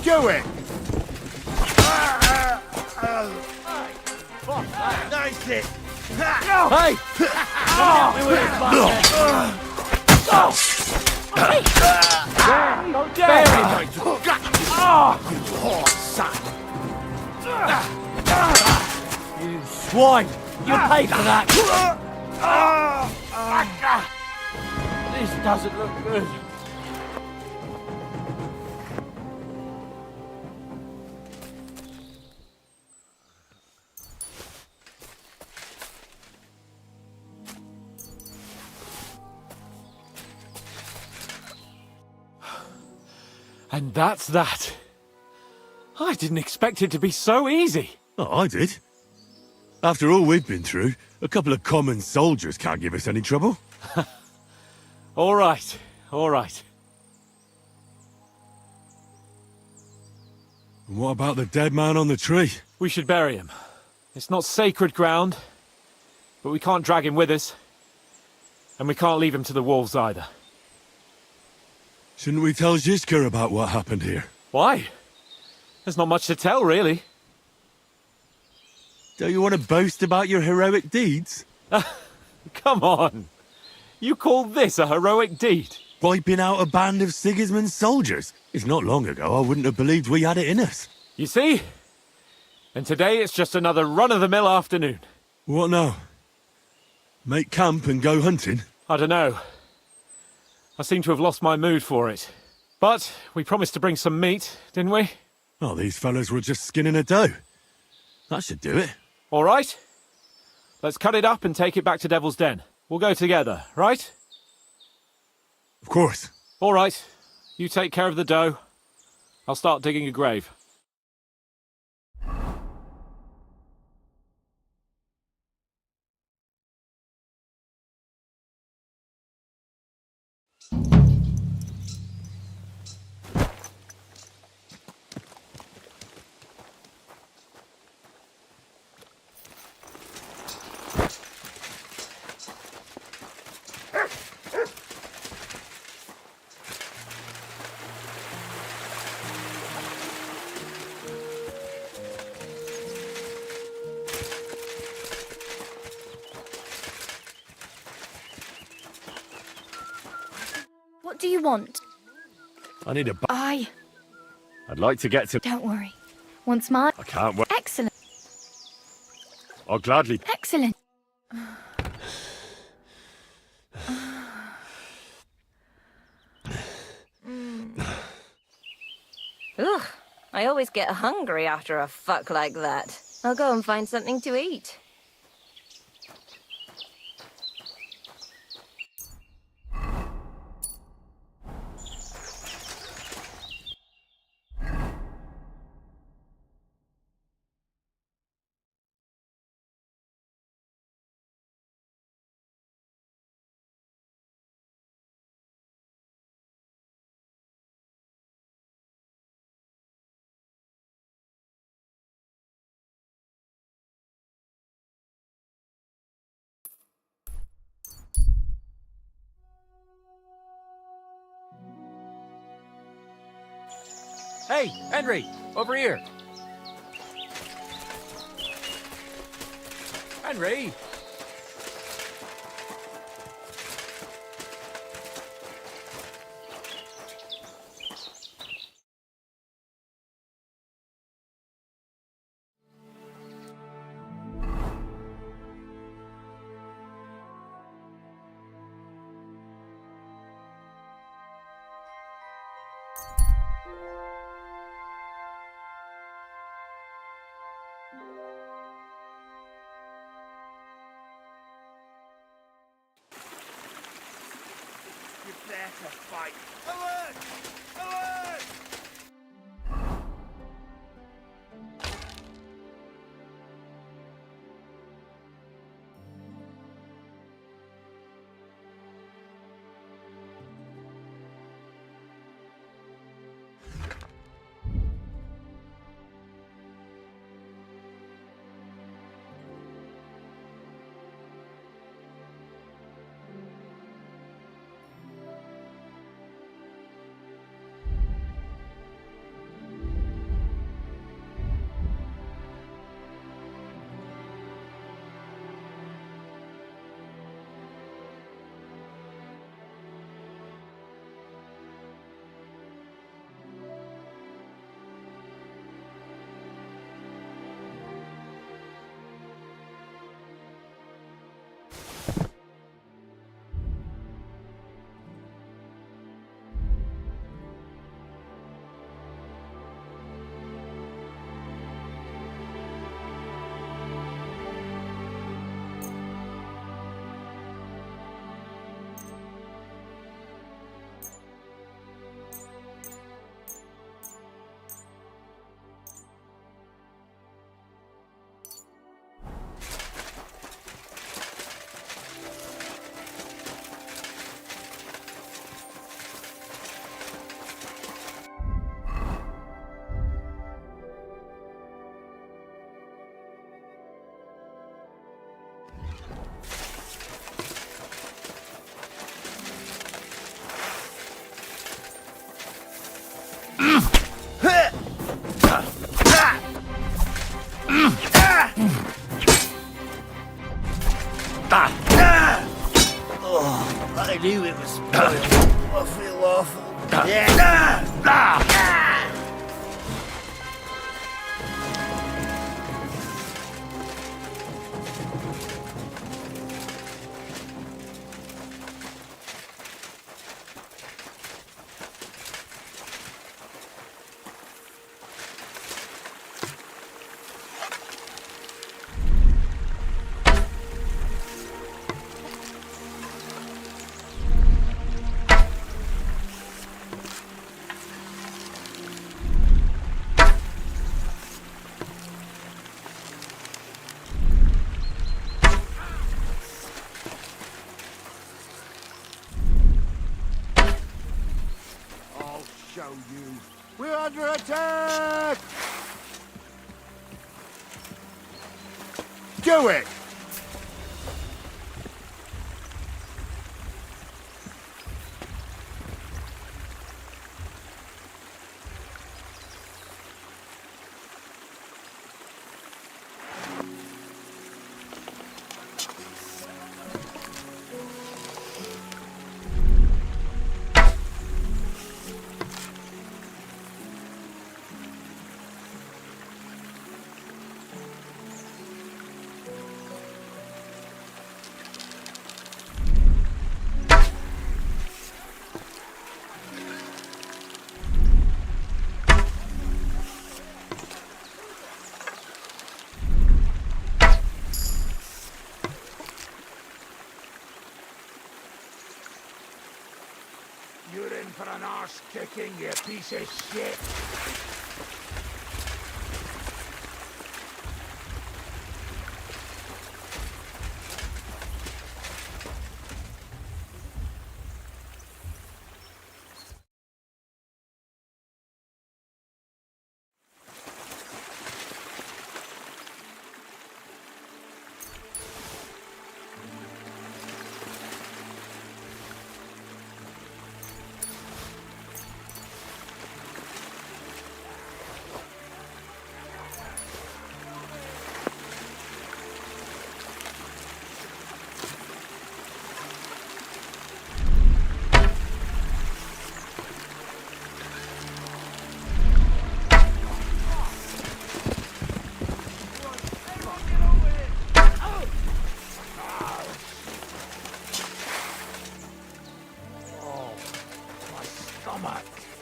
Speaker 4: Do it!
Speaker 9: Nice hit!
Speaker 15: Hey!
Speaker 16: You swine! You paid for that! This doesn't look good.
Speaker 15: And that's that. I didn't expect it to be so easy.
Speaker 6: Oh, I did. After all we've been through, a couple of common soldiers can't give us any trouble.
Speaker 15: All right, all right.
Speaker 6: And what about the dead man on the tree?
Speaker 15: We should bury him. It's not sacred ground, but we can't drag him with us. And we can't leave him to the wolves either.
Speaker 6: Shouldn't we tell Zizka about what happened here?
Speaker 15: Why? There's not much to tell, really.
Speaker 6: Don't you want to boast about your heroic deeds?
Speaker 15: Come on. You call this a heroic deed?
Speaker 6: Wiping out a band of Sigismund's soldiers. It's not long ago I wouldn't have believed we had it in us.
Speaker 15: You see? And today it's just another run-of-the-mill afternoon.
Speaker 6: What now? Make camp and go hunting?
Speaker 15: I don't know. I seem to have lost my mood for it. But we promised to bring some meat, didn't we?
Speaker 6: Oh, these fellas were just skinning a doe. That should do it.
Speaker 15: All right. Let's cut it up and take it back to Devil's Den. We'll go together, right?
Speaker 6: Of course.
Speaker 15: All right. You take care of the doe. I'll start digging a grave.
Speaker 18: What do you want?
Speaker 6: I need a
Speaker 18: I'd
Speaker 6: like to get to...
Speaker 18: Don't worry. Once mine.
Speaker 6: I can't wait.
Speaker 18: Excellent.
Speaker 6: I'll gladly...
Speaker 18: Excellent.
Speaker 10: Ugh, I always get hungry after a fuck like that. I'll go and find something to eat.
Speaker 7: Hey, Henry, over here. Henry!
Speaker 8: There to fight. Alert! Alert!
Speaker 16: Oh, I knew it was spoiled. I feel awful. Yeah.
Speaker 1: Show you. We're under attack! Do it!
Speaker 8: You're in for an arse kicking, you piece of shit.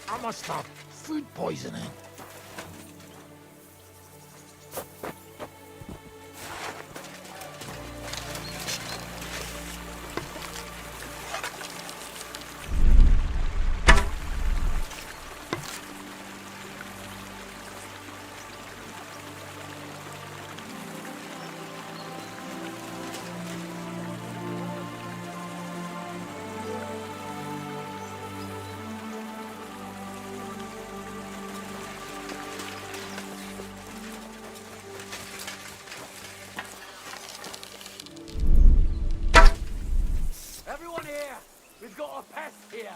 Speaker 8: I must have food poisoning.
Speaker 16: Everyone here! We've got a pest here!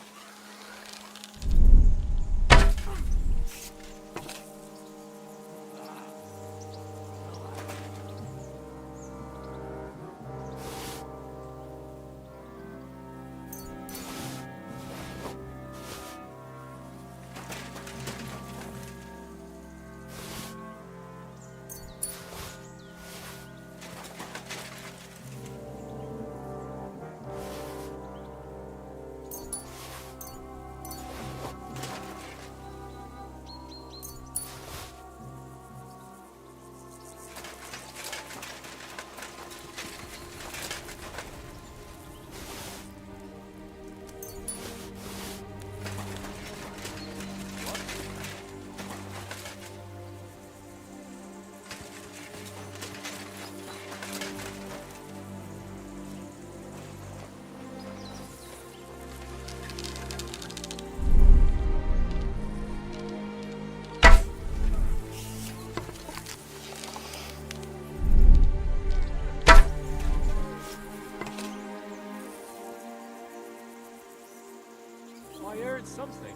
Speaker 15: heard something.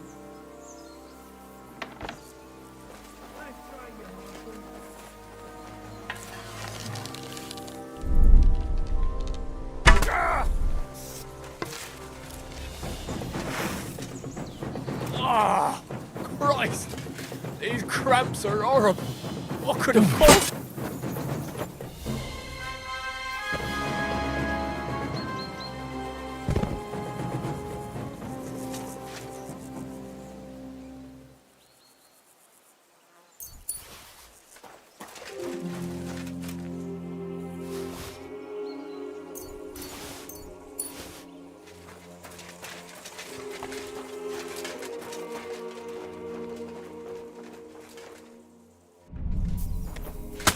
Speaker 7: Ah, Christ! These cramps are horrible. What could have caused?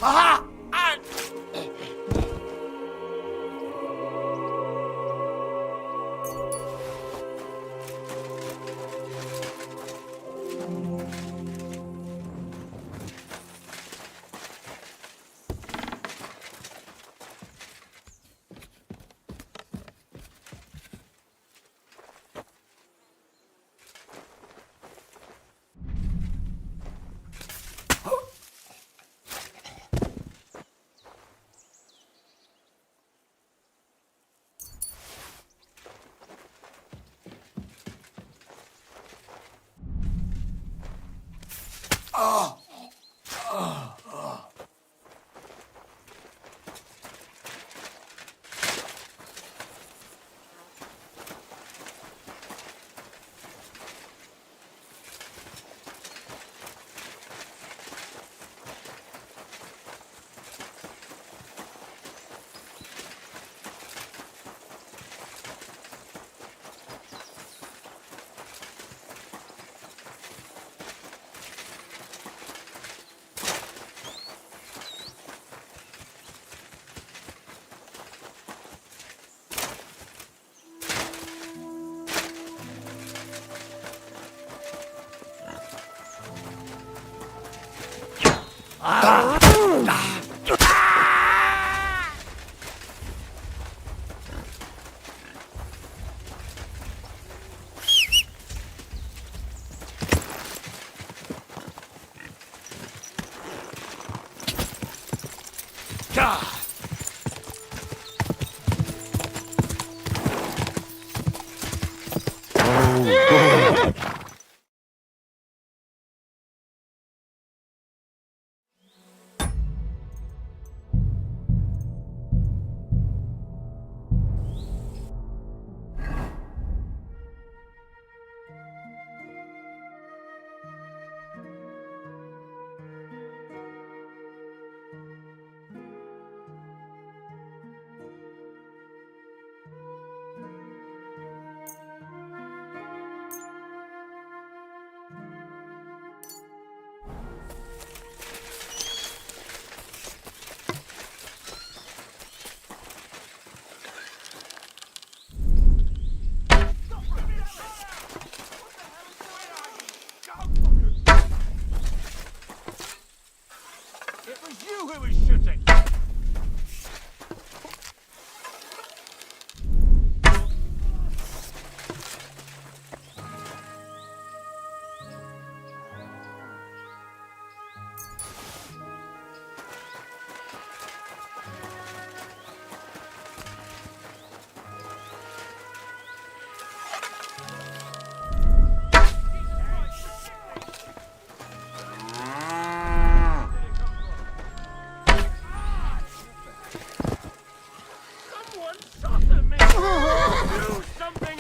Speaker 14: Aha!
Speaker 16: It was you who was shooting!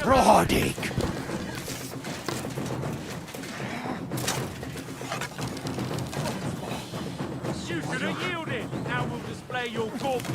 Speaker 14: Roddick!
Speaker 16: You should have yielded! Now we'll display your corpse!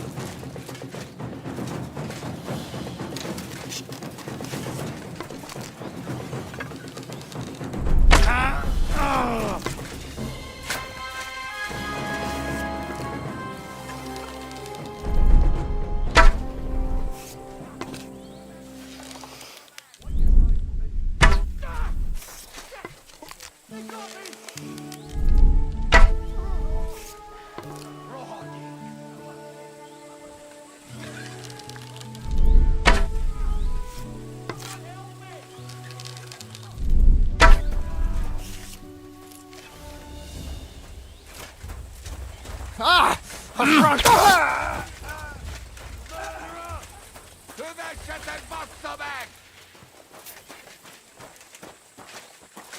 Speaker 9: front!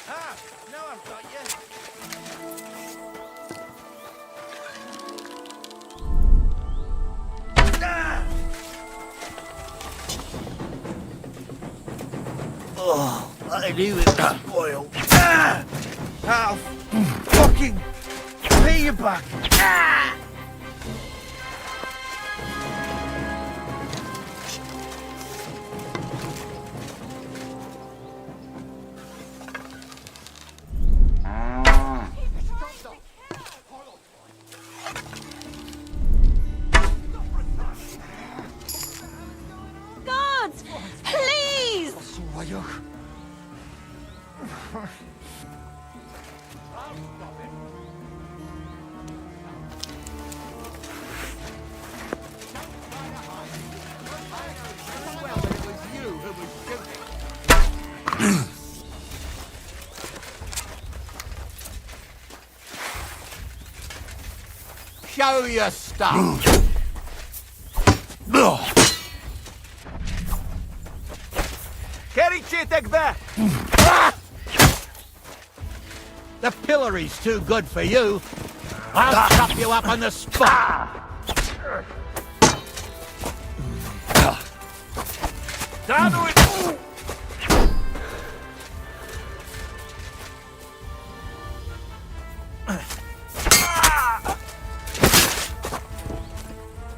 Speaker 4: Ah, now I've got you. Oh, I knew it was spoiled. I'll fucking pay you back.
Speaker 10: Gods! Please!
Speaker 9: Show your stuff!
Speaker 4: Керичи тогда! The pillory's too good for you. I'll chop you up on the spot.
Speaker 9: Down with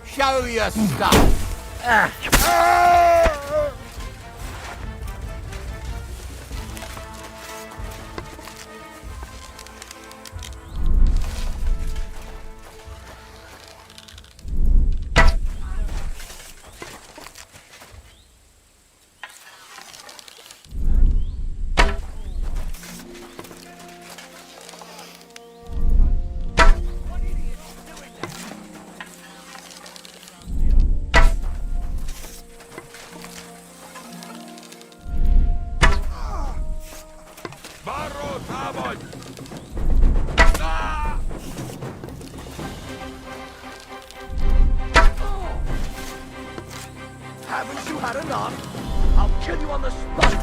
Speaker 4: Show your stuff.
Speaker 9: Haven't you had enough? I'll kill you on the spot.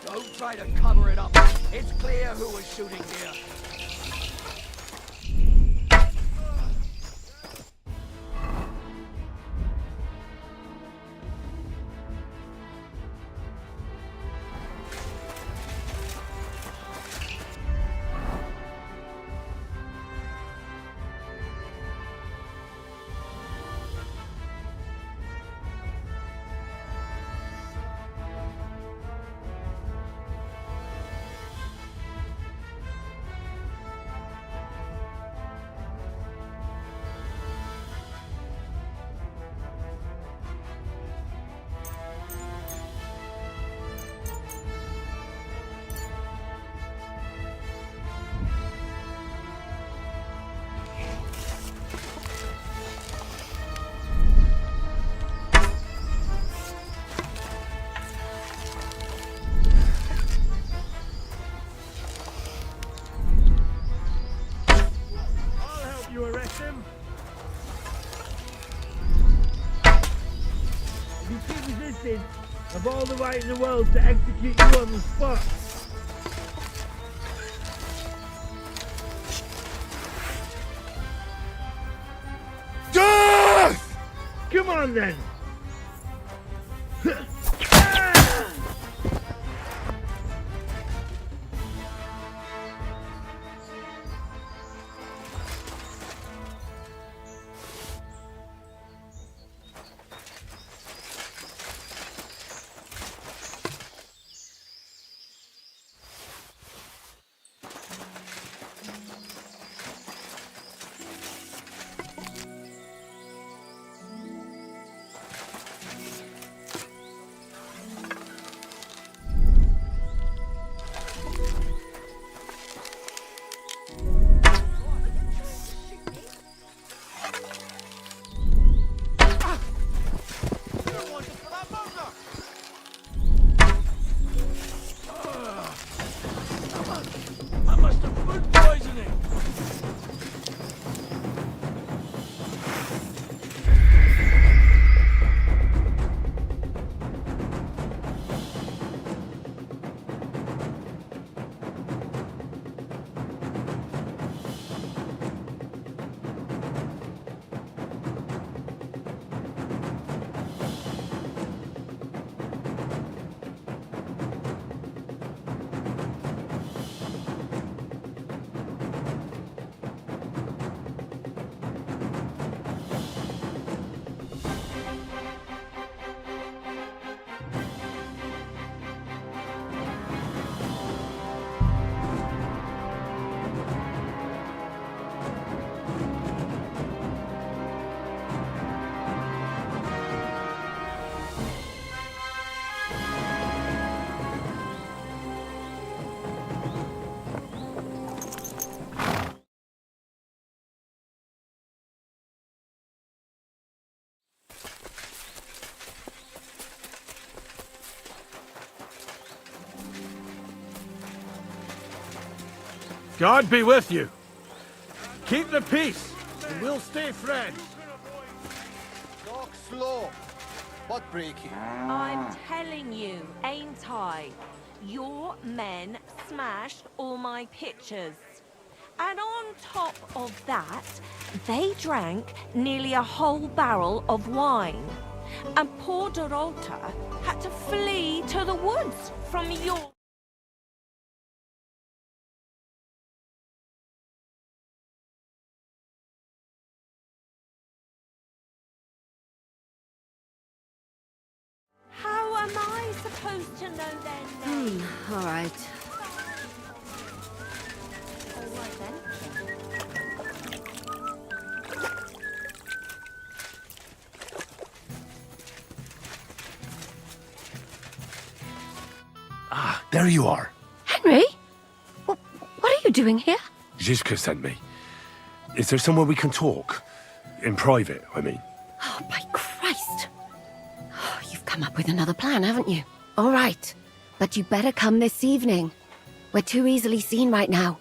Speaker 9: Don't try to cover it up. It's clear who was shooting here.
Speaker 16: have all the right in the world to execute you on the spot.
Speaker 9: Death!
Speaker 16: Come on then. I must have food poisoning. God be with you. Keep the peace, and we'll stay friends.
Speaker 1: Talk slow, but breaking.
Speaker 10: I'm telling you, ain't I? Your men smashed all my pictures. And on top of that, they drank nearly a whole barrel of wine. And poor Dorota had to flee to the woods from your... How am I supposed to know their names?
Speaker 19: All right.
Speaker 10: All right then.
Speaker 6: Ah, there you are.
Speaker 19: Henry? What are you doing here?
Speaker 6: Zizka sent me. Is there somewhere we can talk? In private, I mean.
Speaker 19: Oh, by Christ. Oh, you've come up with another plan, haven't you? All right. But you better come this evening. We're too easily seen right now.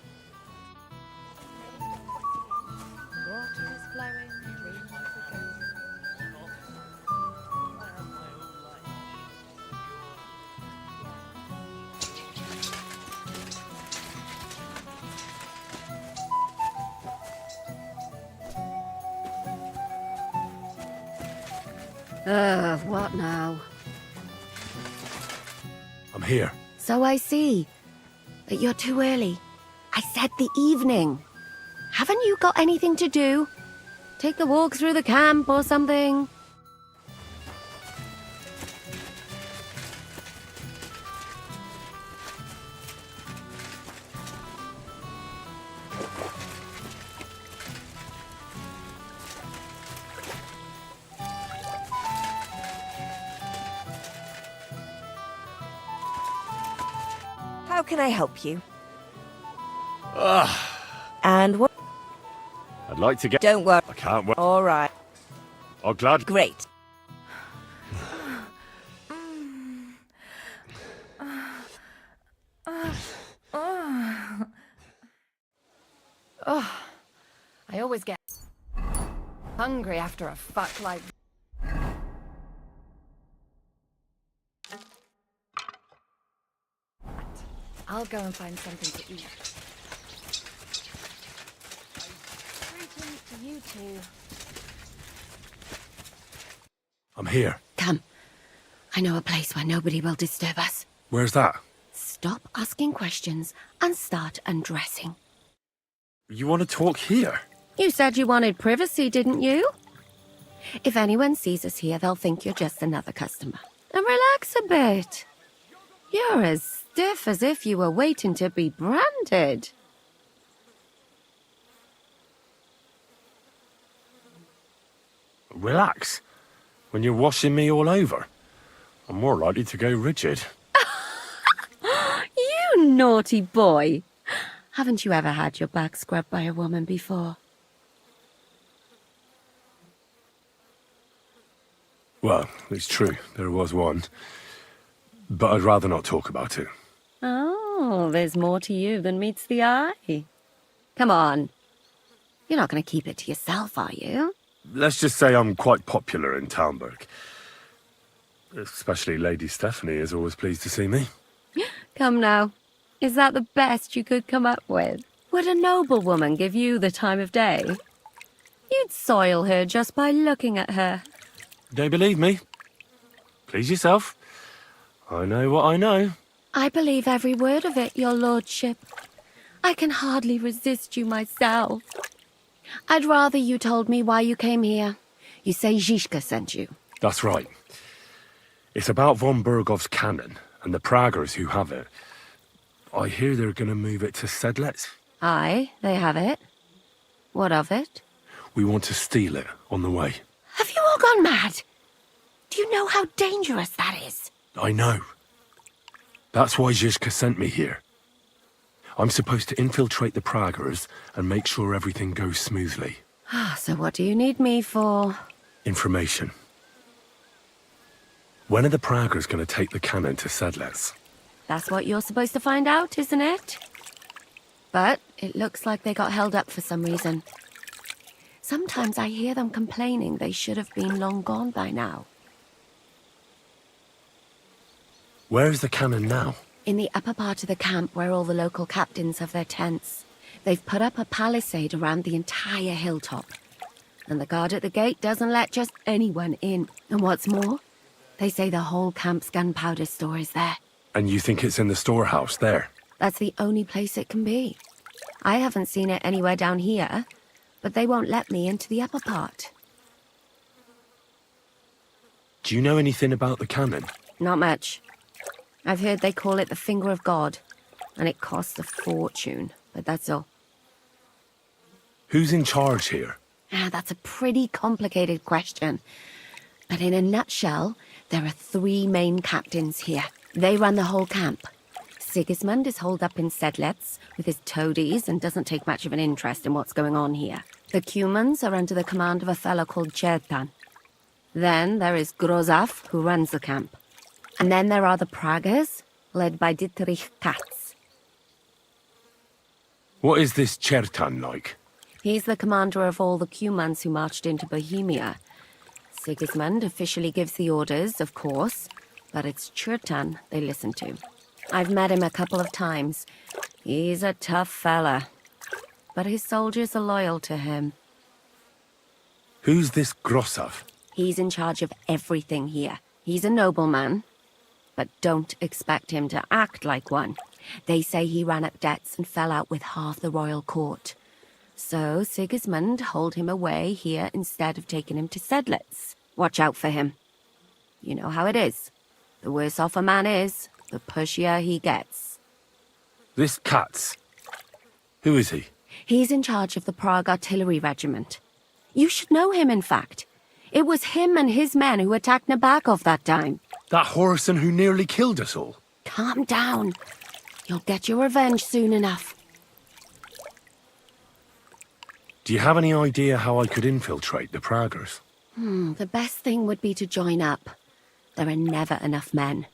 Speaker 19: What now?
Speaker 6: I'm here.
Speaker 19: So I see. But you're too early. I said the evening. Haven't you got anything to do? Take the walk through the camp or something?
Speaker 10: How can I help you?
Speaker 6: Ah,
Speaker 10: And what?
Speaker 6: I'd like to get...
Speaker 10: Don't worry.
Speaker 6: I can't wait.
Speaker 10: All right.
Speaker 6: I'll glad...
Speaker 10: Great.
Speaker 11: Oh, I always get hungry after a fuck like...
Speaker 18: I'll go and find something to eat. Greetings to you two.
Speaker 6: I'm here.
Speaker 19: Come. I know a place where nobody will disturb us.
Speaker 6: Where's that?
Speaker 19: Stop asking questions and start undressing.
Speaker 6: You want to talk here?
Speaker 19: You said you wanted privacy, didn't you? If anyone sees us here, they'll think you're just another customer. And relax a bit. You're as stiff as if you were waiting to be branded.
Speaker 6: Relax. When you're washing me all over, I'm more likely to go rigid.
Speaker 19: You naughty boy. Haven't you ever had your back scrubbed by a woman before?
Speaker 6: Well, it's true. There was one. But I'd rather not talk about it.
Speaker 19: Oh, there's more to you than meets the eye. Come on. You're not going to keep it to yourself, are you?
Speaker 6: Let's just say I'm quite popular in Talmberg. Especially Lady Stephanie is always pleased to see me.
Speaker 19: Come now. Is that the best you could come up with? Would a noblewoman give you the time of day? You'd soil her just by looking at her.
Speaker 6: Don't believe me? Please yourself. I know what I know.
Speaker 19: I believe every word of it, your lordship. I can hardly resist you myself. I'd rather you told me why you came here. You say Zizka sent you.
Speaker 6: That's right. It's about von Bergov's cannon and the Praggers who have it. I hear they're going to move it to Sedlec.
Speaker 19: Aye, they have it. What of it?
Speaker 6: We want to steal it on the way.
Speaker 19: Have you all gone mad? Do you know how dangerous that is?
Speaker 6: I know. That's why Zizka sent me here. I'm supposed to infiltrate the Praggers and make sure everything goes smoothly.
Speaker 19: So what do you need me for?
Speaker 6: Information. When are the Praggers going to take the cannon to Sedlec?
Speaker 19: That's what you're supposed to find out, isn't it? But it looks like they got held up for some reason. Sometimes I hear them complaining they should have been long gone by now.
Speaker 6: Where's the cannon now?
Speaker 19: In the upper part of the camp where all the local captains have their tents. They've put up a palisade around the entire hilltop. And the guard at the gate doesn't let just anyone in. And what's more, they say the whole camp's gunpowder store is there.
Speaker 6: And you think it's in the storehouse there?
Speaker 19: That's the only place it can be. I haven't seen it anywhere down here, but they won't let me into the upper part.
Speaker 6: Do you know anything about the cannon?
Speaker 19: Not much. I've heard they call it the Finger of God, and it costs a fortune, but that's all.
Speaker 6: Who's in charge here?
Speaker 19: That's a pretty complicated question. But in a nutshell, there are 3 main captains here. They run the whole camp. Sigismund is holed up in Sedlec with his toadies and doesn't take much of an interest in what's going on here. The Cumans are under the command of a fellow called Chertan. Then there is Grozaf, who runs the camp. And then there are the Praggers, led by Dietrich Katz.
Speaker 6: What is this Chertan like?
Speaker 19: He's the commander of all the Cumans who marched into Bohemia. Sigismund officially gives the orders, of course, but it's Chertan they listen to. I've met him a couple of times. He's a tough fella, but his soldiers are loyal to him.
Speaker 6: Who's this Grossav?
Speaker 19: He's in charge of everything here. He's a nobleman, but don't expect him to act like one. They say he ran up debts and fell out with half the royal court. So Sigismund holed him away here instead of taking him to Sedlec. Watch out for him. You know how it is. The worse off a man is, the pushier he gets.
Speaker 6: This Katz. Who is he?
Speaker 19: He's in charge of the Prague Artillery Regiment. You should know him, in fact. It was him and his men who attacked Nabokov that time.
Speaker 6: That Horison who nearly killed us all.
Speaker 19: Calm down. You'll get your revenge soon enough.
Speaker 6: Do you have any idea how I could infiltrate the Praggers?
Speaker 19: The best thing would be to join up. There are never enough men.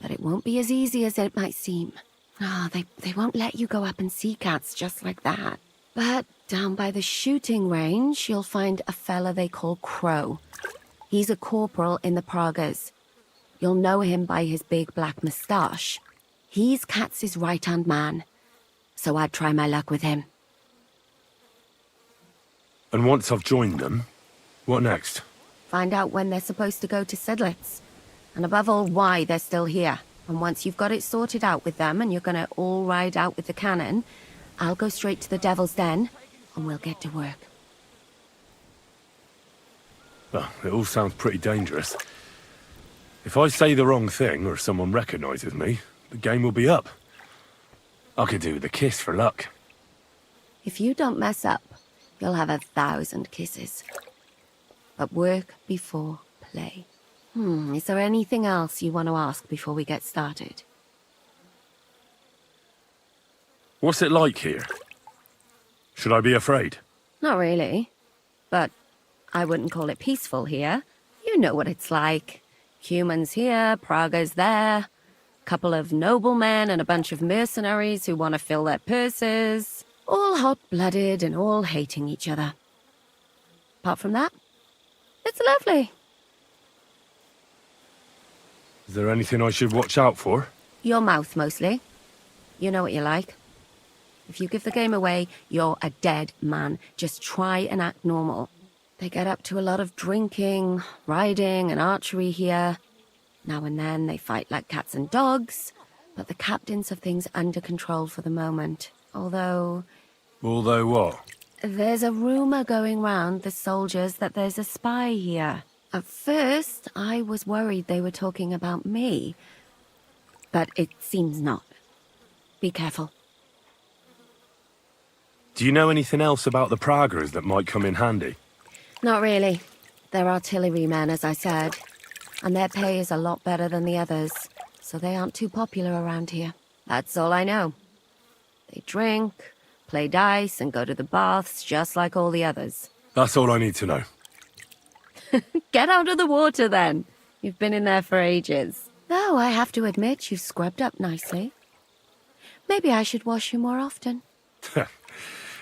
Speaker 19: But it won't be as easy as it might seem. They won't let you go up and see cats just like that. But down by the shooting range, you'll find a fella they call Crow. He's a corporal in the Praggers. You'll know him by his big black moustache. He's Katz's right-hand man, so I'd try my luck with him.
Speaker 6: And once I've joined them, what next?
Speaker 19: Find out when they're supposed to go to Sedlitz, and above all, why they're still here. And once you've got it sorted out with them and you're gonna all ride out with the cannon, I'll go straight to the Devil's Den, and we'll get to work.
Speaker 6: Well, it all sounds pretty dangerous. If I say the wrong thing or someone recognizes me, the game will be up. I could do with a kiss for luck.
Speaker 19: If you don't mess up, you'll have 1,000 kisses. But work before play. Is there anything else you want to ask before we get started?
Speaker 6: What's it like here? Should I be afraid?
Speaker 19: Not really. But I wouldn't call it peaceful here. You know what it's like. Humans here, Praga's there. Couple of noblemen and a bunch of mercenaries who want to fill their purses. All hot-blooded and all hating each other. Apart from that, it's lovely.
Speaker 6: Is there anything I should watch out for?
Speaker 19: Your mouth, mostly. You know what you're like. If you give the game away, you're a dead man. Just try and act normal. They get up to a lot of drinking, riding, and archery here. Now and then they fight like cats and dogs, but the captains have things under control for the moment. Although
Speaker 6: what?
Speaker 19: there's a rumor going round the soldiers that there's a spy here. At first, I was worried they were talking about me, but it seems not. Be careful.
Speaker 6: Do you know anything else about the Pragas that might come in handy?
Speaker 19: Not really. They're artillerymen, as I said, and their pay is a lot better than the others, so they aren't too popular around here. That's all I know. They drink, play dice, and go to the baths just like all the others.
Speaker 6: That's all I need to know.
Speaker 19: Get out of the water, then. You've been in there for ages. Though I have to admit you've scrubbed up nicely. Maybe I should wash you more often.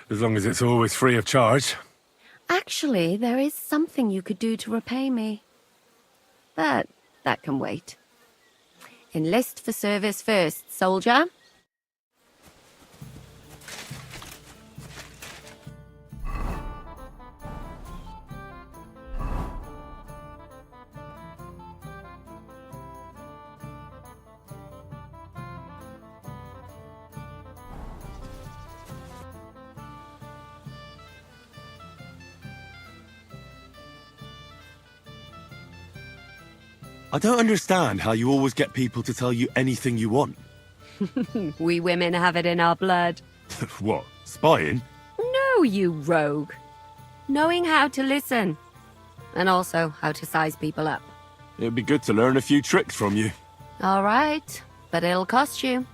Speaker 6: As long as it's always free of charge.
Speaker 19: Actually, there is something you could do to repay me. But that can wait. Enlist for service first, soldier.
Speaker 6: I don't understand how you always get people to tell you anything you want.
Speaker 19: We women have it in our blood.
Speaker 6: What, spying?
Speaker 19: No, you rogue. Knowing how to listen. And also how to size people up.
Speaker 6: It'd be good to learn a few tricks from you.
Speaker 19: All right, but it'll cost you.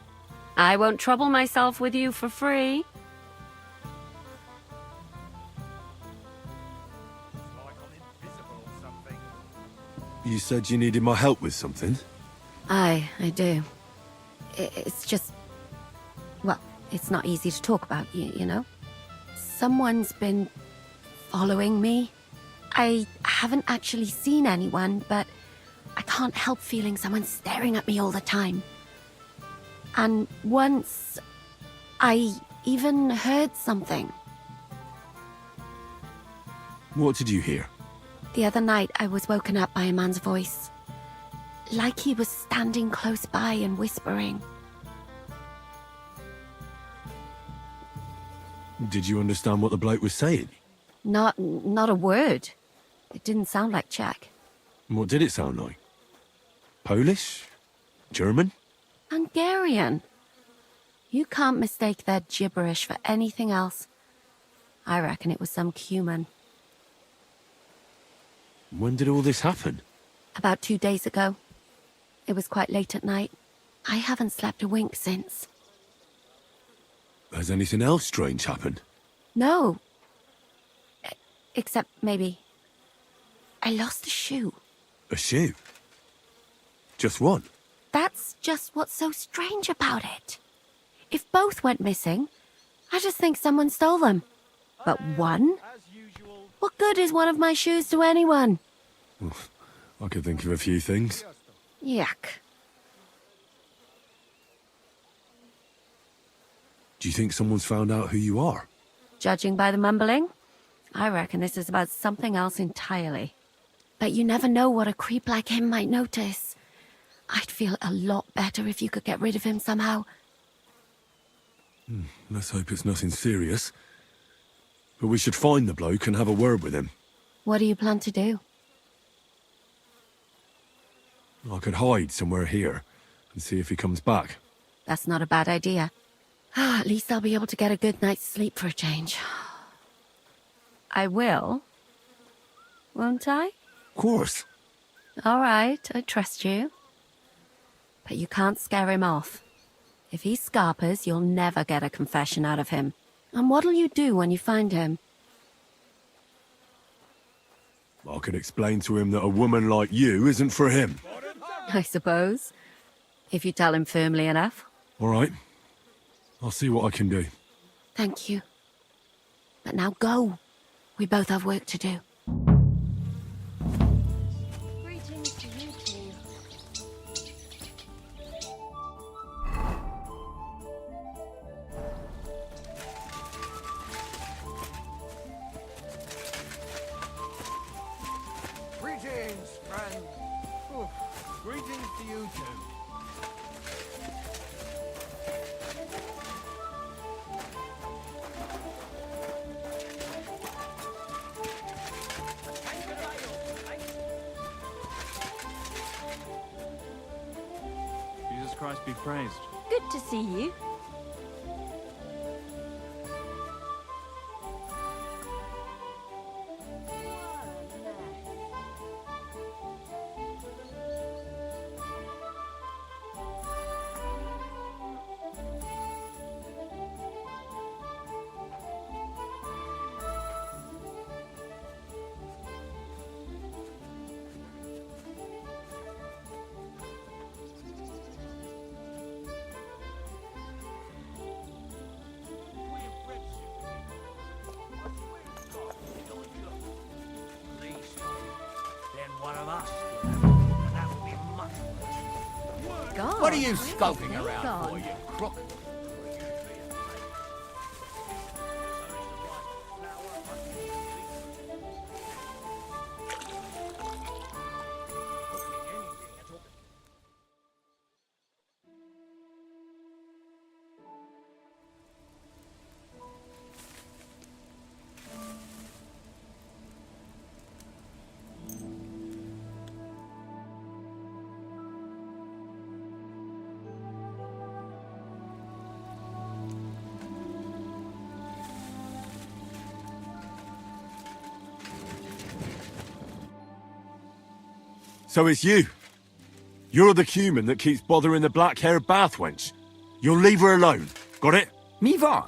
Speaker 19: I won't trouble myself with you for free.
Speaker 6: You said you needed my help with something?
Speaker 19: I do. It's just... Well, it's not easy to talk about, you know? Someone's been following me. I haven't actually seen anyone, but I can't help feeling someone staring at me all the time. And once, I even heard something.
Speaker 6: What did you hear?
Speaker 19: The other night, I was woken up by a man's voice. Like he was standing close by and whispering.
Speaker 6: Did you understand what the bloke was saying?
Speaker 19: Not a word. It didn't sound like Czech.
Speaker 6: What did it sound like? Polish? German?
Speaker 19: Hungarian. You can't mistake their gibberish for anything else. I reckon it was some Cuman.
Speaker 6: When did all this happen?
Speaker 19: About 2 days ago. It was quite late at night. I haven't slept a wink since.
Speaker 6: Has anything else strange happened?
Speaker 19: No. Except maybe... I lost a shoe.
Speaker 6: A shoe? Just one?
Speaker 19: That's just what's so strange about it. If both went missing, I just think someone stole them. But one? What good is one of my shoes to anyone?
Speaker 6: I could think of a few things.
Speaker 19: Yuck.
Speaker 6: Do you think someone's found out who you are?
Speaker 19: Judging by the mumbling, I reckon this is about something else entirely. But you never know what a creep like him might notice. I'd feel a lot better if you could get rid of him somehow.
Speaker 6: Let's hope it's nothing serious. But we should find the bloke and have a word with him.
Speaker 19: What do you plan to do?
Speaker 6: I could hide somewhere here and see if he comes back.
Speaker 19: That's not a bad idea. At least I'll be able to get a good night's sleep for a change. I will. Won't I?
Speaker 6: Of course.
Speaker 19: All right, I trust you. But you can't scare him off. If he scarpers, you'll never get a confession out of him. And what'll you do when you find him?
Speaker 6: I can explain to him that a woman like you isn't for him.
Speaker 19: I suppose. If you tell him firmly enough.
Speaker 6: All right. I'll see what I can do.
Speaker 19: Thank you. But now go. We both have work to do.
Speaker 18: Greetings to you two.
Speaker 1: Greetings, friend. Oof. Greetings to you too.
Speaker 13: Jesus Christ be praised.
Speaker 10: Good to see you.
Speaker 19: God,
Speaker 8: What are you
Speaker 19: where's
Speaker 8: skulking
Speaker 19: he
Speaker 8: around
Speaker 19: gone?
Speaker 8: for, you crook?
Speaker 6: So it's you. You're the human that keeps bothering the black-haired bath wench. You'll leave her alone. Got it?
Speaker 8: Mi van.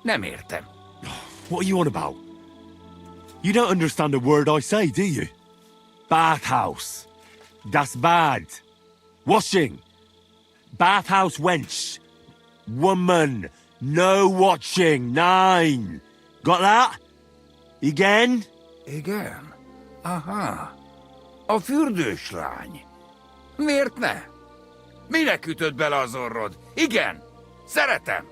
Speaker 8: Nem értem.
Speaker 6: What are you on about? You don't understand a word I say, do you? Bathhouse. Das bad. Washing. Bathhouse wench. Woman. No watching. 9. Got that? Again?
Speaker 8: Igen. Aha. A fürdős lány. Miért ne? Minek ütött bele az orrod? Igen. Szeretem.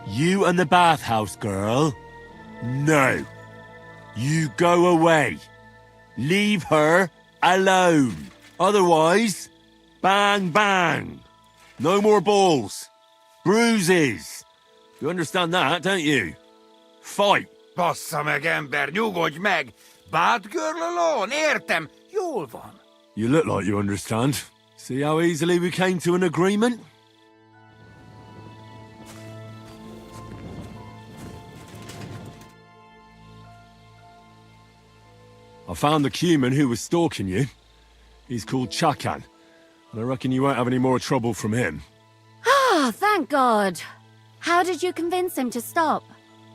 Speaker 6: You and the bathhouse girl? No. You go away. Leave her alone. Otherwise, bang, bang. No more balls. Bruises. You understand that, don't you? Fight.
Speaker 8: Bassza meg, ember, nyugodj meg! Bad girl alone, értem, jól van.
Speaker 6: You look like you understand. See how easily we came to an agreement? I found the Cuman who was stalking you. He's called Chakan, and I reckon you won't have any more trouble from him.
Speaker 19: Ah, thank God. How did you convince him to stop?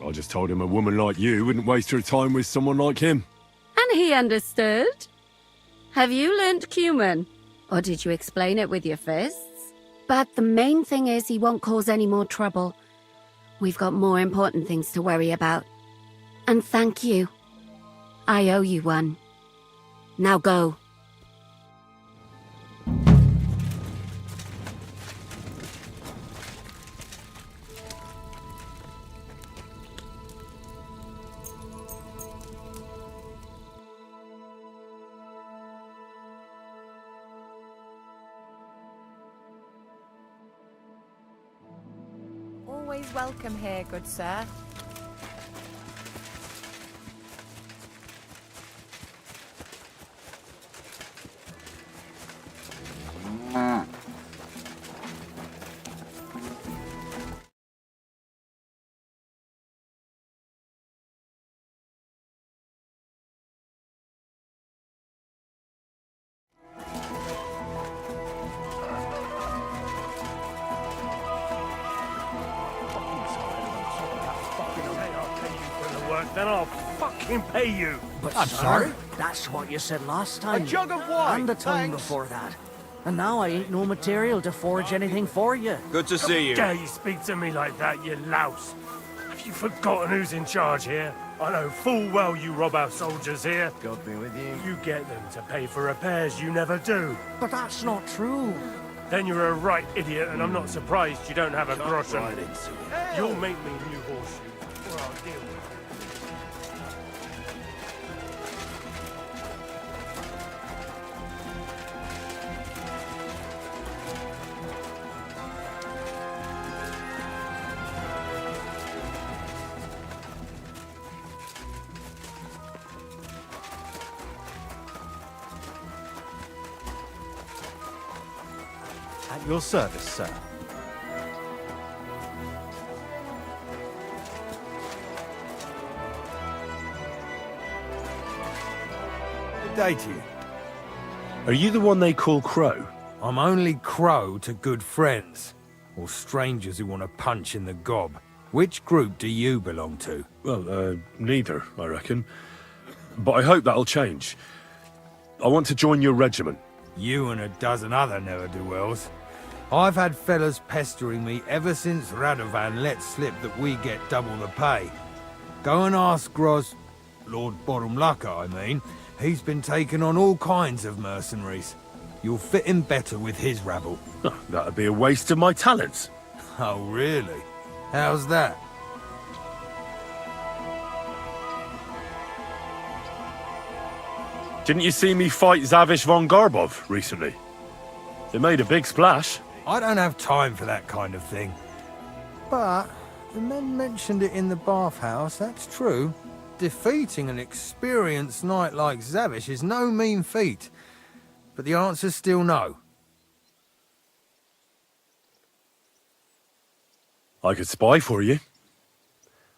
Speaker 6: I just told him a woman like you wouldn't waste her time with someone like him.
Speaker 19: And he understood? Have you learnt Cuman? Or did you explain it with your fists? But the main thing is he won't cause any more trouble. We've got more important things to worry about. And thank you. I owe you one. Now go.
Speaker 11: always welcome here, good sir.
Speaker 9: Then I'll fucking pay you.
Speaker 16: But
Speaker 9: I'm
Speaker 16: sir,
Speaker 9: sorry?
Speaker 16: that's what you said last time.
Speaker 9: A jug of wine,
Speaker 16: And the time
Speaker 9: thanks.
Speaker 16: before that. And now I ain't no material to forge anything for you.
Speaker 12: Good to see you.
Speaker 9: Dare you speak to me like that, you louse? Have you forgotten who's in charge here? I know full well you rob our soldiers here.
Speaker 12: God be with you.
Speaker 9: You get them to pay for repairs you never do.
Speaker 16: But that's not true.
Speaker 9: Then you're a right idiot, and I'm not surprised you don't have a groschen. You'll make me new horseshoes, or I'll deal with it.
Speaker 4: At your service, sir. Good day to you.
Speaker 6: Are you the one they call Crow?
Speaker 20: I'm only Crow to good friends, or strangers who want to punch in the gob. Which group do you belong to?
Speaker 6: Well, neither, I reckon. But I hope that'll change. I want to join your regiment.
Speaker 20: You and a dozen other ne'er-do-wells. I've had fellas pestering me ever since Radovan let slip that we get double the pay. Go and ask Lord Borumlaka, I mean. He's been taking on all kinds of mercenaries. You'll fit in better with his rabble.
Speaker 6: That'd be a waste of my talents.
Speaker 20: Oh, really? How's that?
Speaker 6: Didn't you see me fight Zavish von Garbov recently? It made a big splash.
Speaker 20: I don't have time for that kind of thing. But the men mentioned it in the bathhouse, that's true. Defeating an experienced knight like Zavish is no mean feat. But the answer's still no.
Speaker 6: I could spy for you.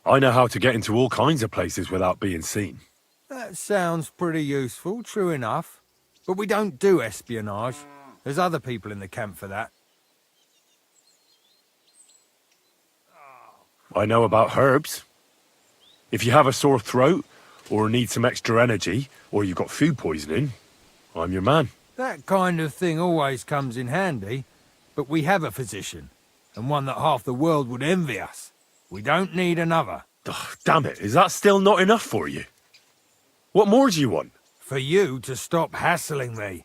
Speaker 6: I know how to get into all kinds of places without being seen.
Speaker 20: That sounds pretty useful, true enough. But we don't do espionage. There's other people in the camp for that.
Speaker 6: I know about herbs. If you have a sore throat, or need some extra energy, or you've got food poisoning, I'm your man.
Speaker 20: That kind of thing always comes in handy. But we have a physician, and one that half the world would envy us. We don't need another.
Speaker 6: Ugh, damn it, is that still not enough for you? What more do you want?
Speaker 20: For you to stop hassling me.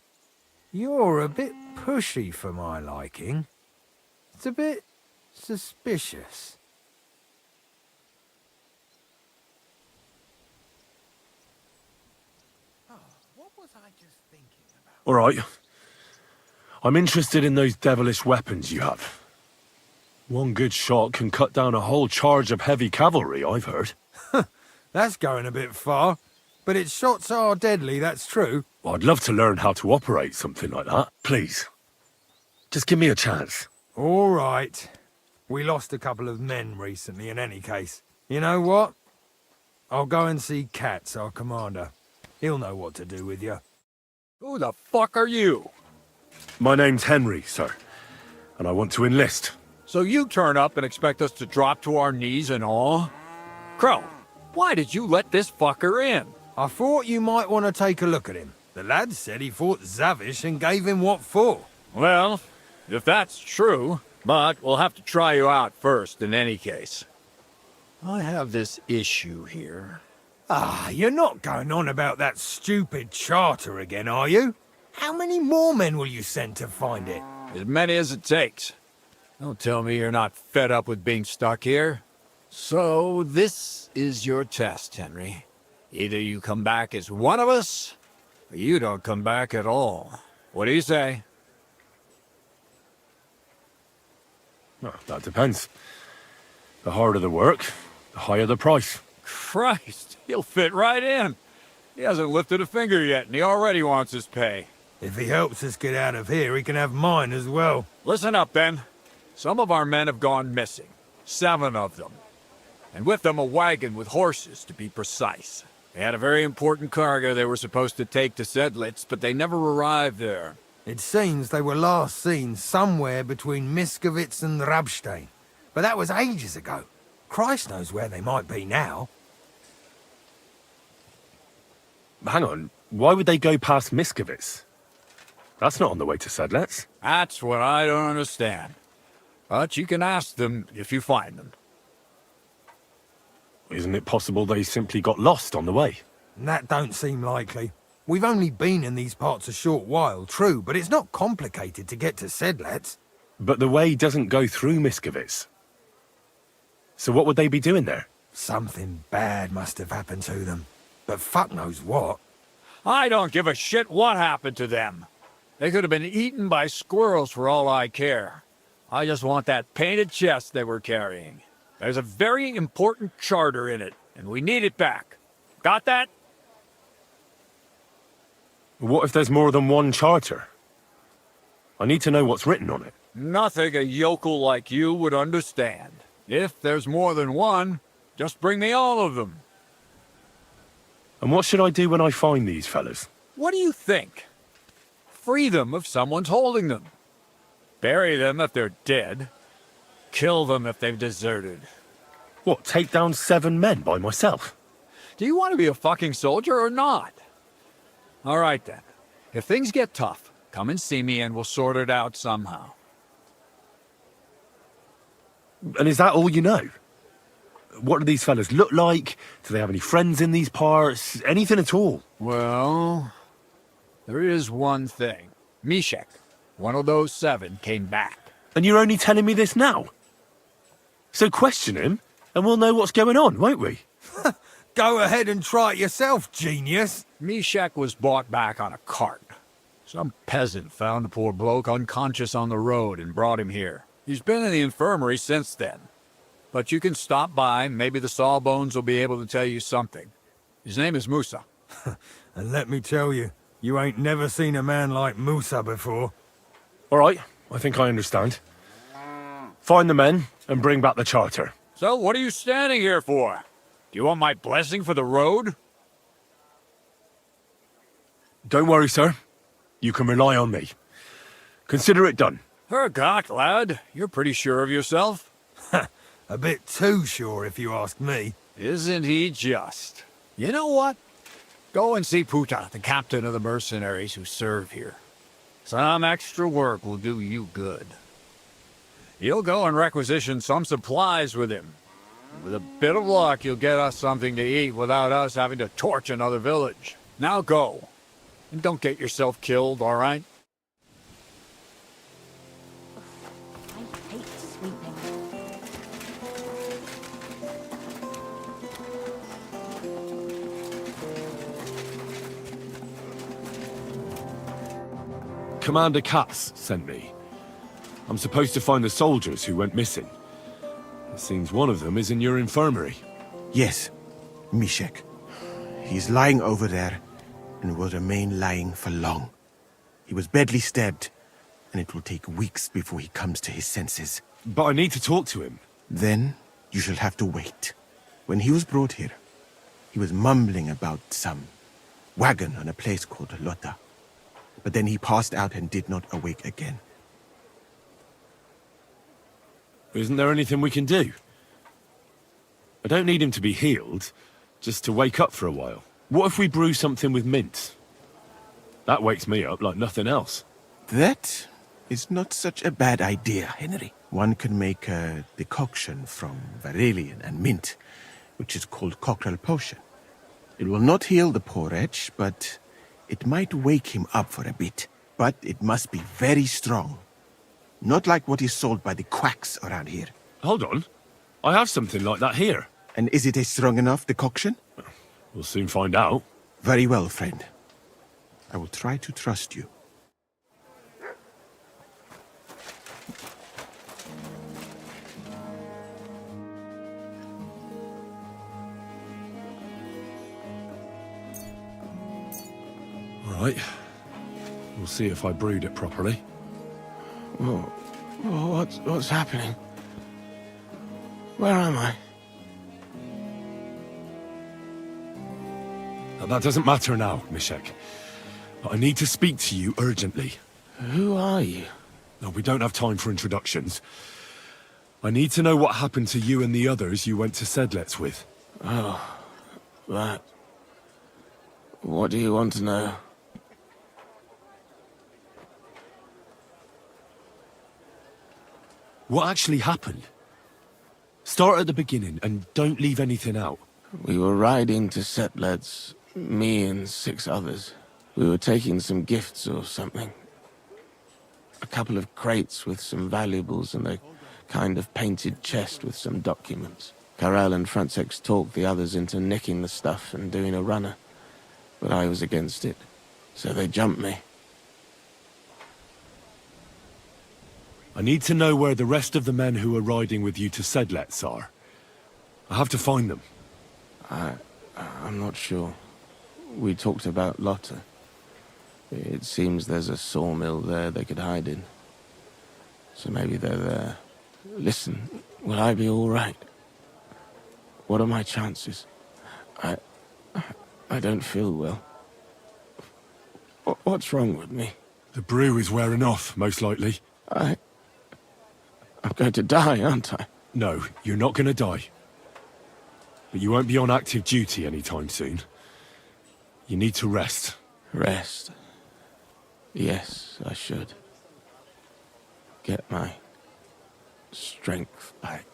Speaker 20: You're a bit pushy for my liking. It's a bit suspicious.
Speaker 6: All right. I'm interested in those devilish weapons you have. One good shot can cut down a whole charge of heavy cavalry, I've heard.
Speaker 20: That's going a bit far. But its shots are deadly, that's true.
Speaker 6: Well, I'd love to learn how to operate something like that. Please. Just give me a chance.
Speaker 20: All right. We lost a couple of men recently in any case. You know what? I'll go and see Katz, our commander. He'll know what to do with you.
Speaker 7: Who the fuck are you?
Speaker 6: My name's Henry, sir. And I want to enlist.
Speaker 7: So you turn up and expect us to drop to our knees in awe? Crow, why did you let this fucker in?
Speaker 20: I thought you might want to take a look at him. The lad said he fought Zavish and gave him what for.
Speaker 7: Well, if that's true, but we'll have to try you out first in any case. I have this issue here.
Speaker 20: Ah, you're not going on about that stupid charter again, are you? How many more men will you send to find it?
Speaker 7: As many as it takes. Don't tell me you're not fed up with being stuck here. So, this is your test, Henry. Either you come back as one of us, or you don't come back at all. What do you say?
Speaker 6: Well, that depends. The harder the work, the higher the price.
Speaker 21: Christ, he'll fit right in. He hasn't lifted a finger yet, and he already wants his pay.
Speaker 20: If he helps us get out of here, he can have mine as well.
Speaker 21: Listen up, then. Some of our men have gone missing. 7 of them. And with them a wagon with horses, to be precise. They had a very important cargo they were supposed to take to Sedlitz, but they never arrived there.
Speaker 20: It seems they were last seen somewhere between Miskovitz and Rabstein. But that was ages ago. Christ knows where they might be now.
Speaker 6: Hang on, why would they go past Miskovitz? That's not on the way to Sedlitz.
Speaker 21: That's what I don't understand. But you can ask them if you find them.
Speaker 6: Isn't it possible they simply got lost on the way?
Speaker 20: That don't seem likely. We've only been in these parts a short while, true, but it's not complicated to get to Sedlitz.
Speaker 6: But the way doesn't go through Miskovitz. So what would they be doing there?
Speaker 20: Something bad must have happened to them. But fuck knows what.
Speaker 21: I don't give a shit what happened to them. They could have been eaten by squirrels for all I care. I just want that painted chest they were carrying. There's a very important charter in it, and we need it back. Got that?
Speaker 6: What if there's more than one charter? I need to know what's written on it.
Speaker 21: Nothing a yokel like you would understand. If there's more than one, just bring me all of them.
Speaker 6: And what should I do when I find these fellas?
Speaker 21: What do you think? Free them if someone's holding them. Bury them if they're dead. Kill them if they've deserted.
Speaker 6: What, take down 7 men by myself?
Speaker 21: Do you want to be a fucking soldier or not? All right then. If things get tough, come and see me and we'll sort it out somehow.
Speaker 6: And is that all you know? What do these fellas look like? Do they have any friends in these parts? Anything at all?
Speaker 21: Well, there is one thing. Mishek, one of those 7, came back.
Speaker 6: And you're only telling me this now? So question him, and we'll know what's going on, won't we?
Speaker 20: Go ahead and try it yourself, genius.
Speaker 21: Mishek was brought back on a cart. Some peasant found the poor bloke unconscious on the road and brought him here. He's been in the infirmary since then. But you can stop by, maybe the Sawbones will be able to tell you something. His name is Musa.
Speaker 20: And let me tell you, you ain't never seen a man like Musa before.
Speaker 6: All right, I think I understand. Find the men and bring back the charter.
Speaker 21: So what are you standing here for? Do you want my blessing for the road?
Speaker 6: Don't worry, sir. You can rely on me. Consider it done.
Speaker 21: Hergott, lad. You're pretty sure of yourself.
Speaker 20: A bit too sure, if you ask me.
Speaker 21: Isn't he just? You know what? Go and see Puta, the captain of the mercenaries who serve here. Some extra work will do you good. You'll go and requisition some supplies with him. With a bit of luck, you'll get us something to eat without us having to torch another village. Now go. And don't get yourself killed, all right?
Speaker 11: I hate sweeping.
Speaker 6: Commander Katz sent me. I'm supposed to find the soldiers who went missing. It seems one of them is in your infirmary.
Speaker 1: Yes, Mishek. He's lying over there, and will remain lying for long. He was badly stabbed, and it will take weeks before he comes to his senses.
Speaker 6: But I need to talk to him.
Speaker 1: Then you shall have to wait. When he was brought here, he was mumbling about some wagon on a place called Lota. But then he passed out and did not awake again.
Speaker 6: Isn't there anything we can do? I don't need him to be healed, just to wake up for a while. What if we brew something with mint? That wakes me up like nothing else.
Speaker 1: That is not such a bad idea, Henry. One can make a decoction from Varelian and mint, which is called Cockrell Potion. It will not heal the poor wretch, but it might wake him up for a bit. But it must be very strong. Not like what is sold by the quacks around here.
Speaker 6: Hold on. I have something like that here.
Speaker 1: And is it a strong enough decoction?
Speaker 6: We'll soon find out.
Speaker 1: Very well, friend. I will try to trust you.
Speaker 6: All right. We'll see if I brewed it properly.
Speaker 9: What's happening? Where am I?
Speaker 6: Now, that doesn't matter now, Mishek. But I need to speak to you urgently.
Speaker 9: Who are you?
Speaker 6: No, we don't have time for introductions. I need to know what happened to you and the others you went to Sedlets with.
Speaker 9: Oh, that. What do you want to know?
Speaker 6: What actually happened? Start at the beginning and don't leave anything out.
Speaker 9: We were riding to Sedlets, me and 6 others. We were taking some gifts or something. A couple of crates with some valuables and a kind of painted chest with some documents. Karel and Francex talked the others into nicking the stuff and doing a runner, but I was against it, so they jumped me.
Speaker 6: I need to know where the rest of the men who are riding with you to Sedlets are. I have to find them.
Speaker 9: I'm not sure. We talked about Lotta. It seems there's a sawmill there they could hide in. So maybe they're there. Listen, will I be all right? What are my chances? I don't feel well. What's wrong with me?
Speaker 6: The brew is wearing off, most likely.
Speaker 9: I'm going to die, aren't I?
Speaker 6: No, you're not going to die. But you won't be on active duty anytime soon. You need to rest.
Speaker 9: Rest? Yes, I should. Get my strength back.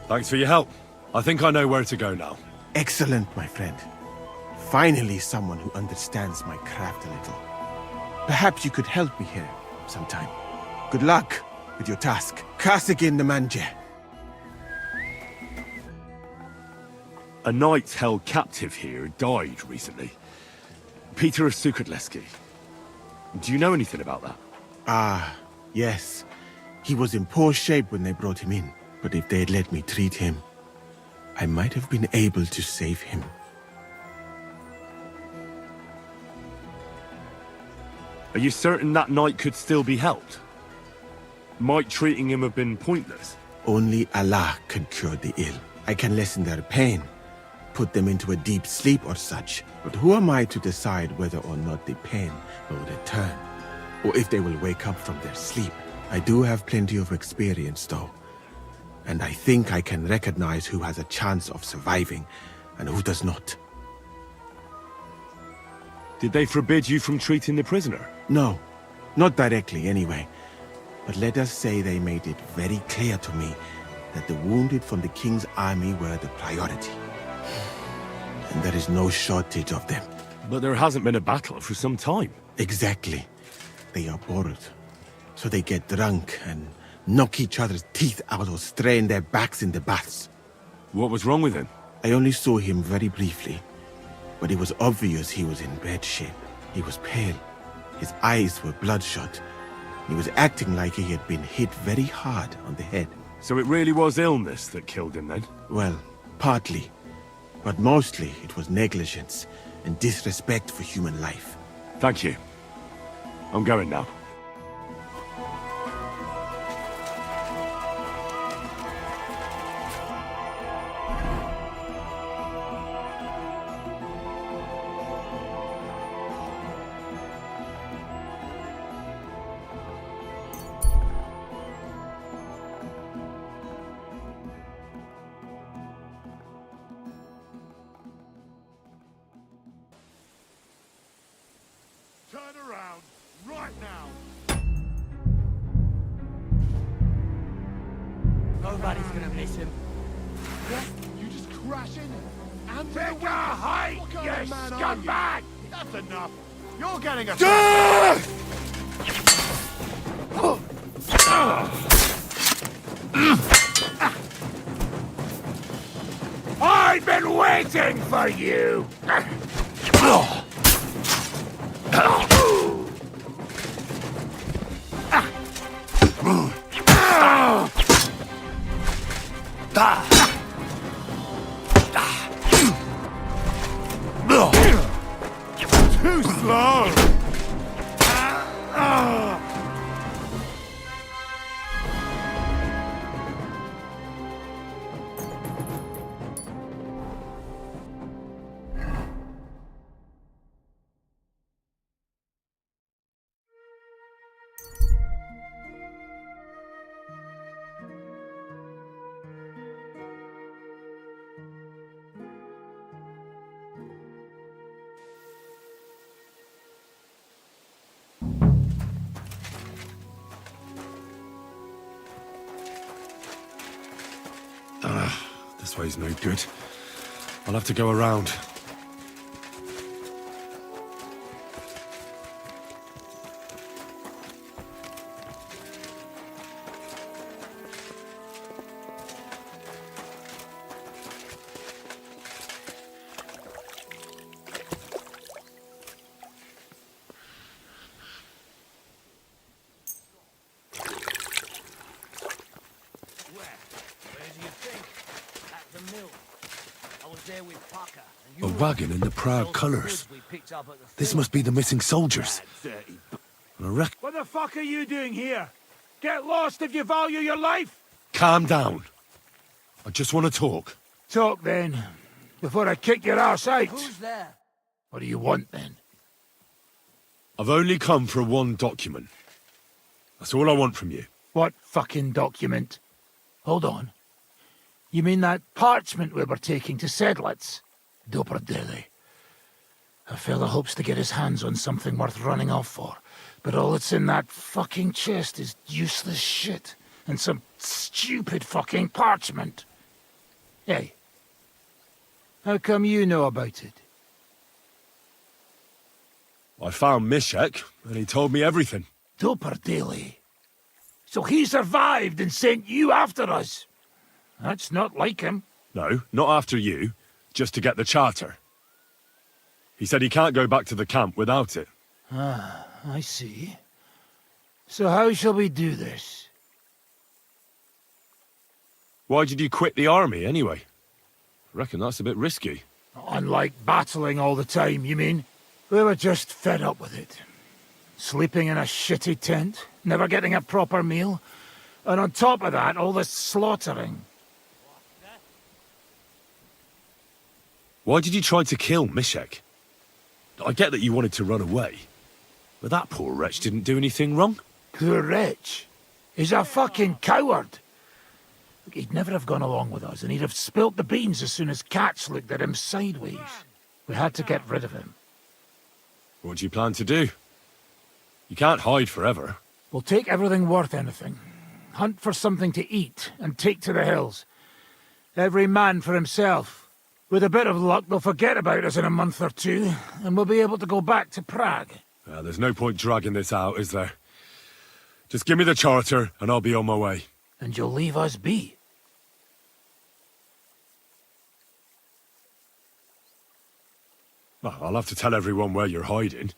Speaker 6: Thanks for your help. I think I know where to go now.
Speaker 3: Excellent, my friend. Finally someone who understands my craft a little. Perhaps you could help me here sometime. Good luck with your task. Kasagin the Manje.
Speaker 6: A knight held captive here died recently. Peter of Sukatleski. Do you know anything about that?
Speaker 3: Ah, yes. He was in poor shape when they brought him in. But if they had let me treat him, I might have been able to save him.
Speaker 6: Are you certain that knight could still be helped? Might treating him have been pointless?
Speaker 3: Only Allah can cure the ill. I can lessen their pain, put them into a deep sleep or such. But who am I to decide whether or not the pain will return? Or if they will wake up from their sleep? I do have plenty of experience, though. And I think I can recognize who has a chance of surviving and who does not.
Speaker 6: Did they forbid you from treating the prisoner?
Speaker 3: No, not directly anyway. But let us say they made it very clear to me that the wounded from the king's army were the priority. And there is no shortage of them.
Speaker 6: But there hasn't been a battle for some time.
Speaker 3: Exactly. They are bored. So they get drunk and knock each other's teeth out or strain their backs in the baths.
Speaker 6: What was wrong with him?
Speaker 3: I only saw him very briefly, but it was obvious he was in bad shape. He was pale. His eyes were bloodshot. He was acting like he had been hit very hard on the head.
Speaker 6: So it really was illness that killed him then?
Speaker 3: Well, partly. But mostly it was negligence and disrespect for human life.
Speaker 6: Thank you. I'm going now.
Speaker 1: Turn around, right now!
Speaker 16: Nobody's gonna miss him.
Speaker 1: Yeah? You just crashing? And
Speaker 8: Take a hike, you scumbag!
Speaker 1: That's enough. You're getting a...
Speaker 8: I've been waiting for you!
Speaker 9: Too slow!
Speaker 6: This way's no good. I'll have to go around. A wagon in the proud colours. This must be the missing soldiers. I reckon.
Speaker 8: What the fuck are you doing here? Get lost if you value your life!
Speaker 6: Calm down. I just want to talk.
Speaker 8: Talk then, before I kick your arse out.
Speaker 16: Who's there?
Speaker 8: What do you want then?
Speaker 6: I've only come for one document. That's all I want from you.
Speaker 8: What fucking document? Hold on. You mean that parchment we were taking to Sedlitz? Doperdele. A fella hopes to get his hands on something worth running off for, but all that's in that fucking chest is useless shit and some stupid fucking parchment. Hey, how come you know about it?
Speaker 6: I found Mishek, and he told me everything.
Speaker 8: Doperdele. So he survived and sent you after us? That's not like him.
Speaker 6: No, not after you. Just to get the charter. He said he can't go back to the camp without it.
Speaker 8: Ah, I see. So how shall we do this?
Speaker 6: Why did you quit the army, anyway? I reckon that's a bit risky.
Speaker 8: Unlike battling all the time, you mean? We were just fed up with it. Sleeping in a shitty tent, never getting a proper meal, and on top of that, all this slaughtering.
Speaker 6: Why did you try to kill Mishek? I get that you wanted to run away, but that poor wretch didn't do anything wrong.
Speaker 8: Poor wretch? He's a fucking coward. Look, he'd never have gone along with us, and he'd have spilt the beans as soon as cats looked at him sideways. We had to get rid of him.
Speaker 6: What do you plan to do? You can't hide forever.
Speaker 8: We'll take everything worth anything. Hunt for something to eat, and take to the hills. Every man for himself. With a bit of luck, they'll forget about us in a month or two, and we'll be able to go back to Prague.
Speaker 6: There's no point dragging this out, is there? Just give me the charter, and I'll be on my way.
Speaker 8: And you'll leave us be?
Speaker 6: Well, I'll have to tell everyone where you're hiding.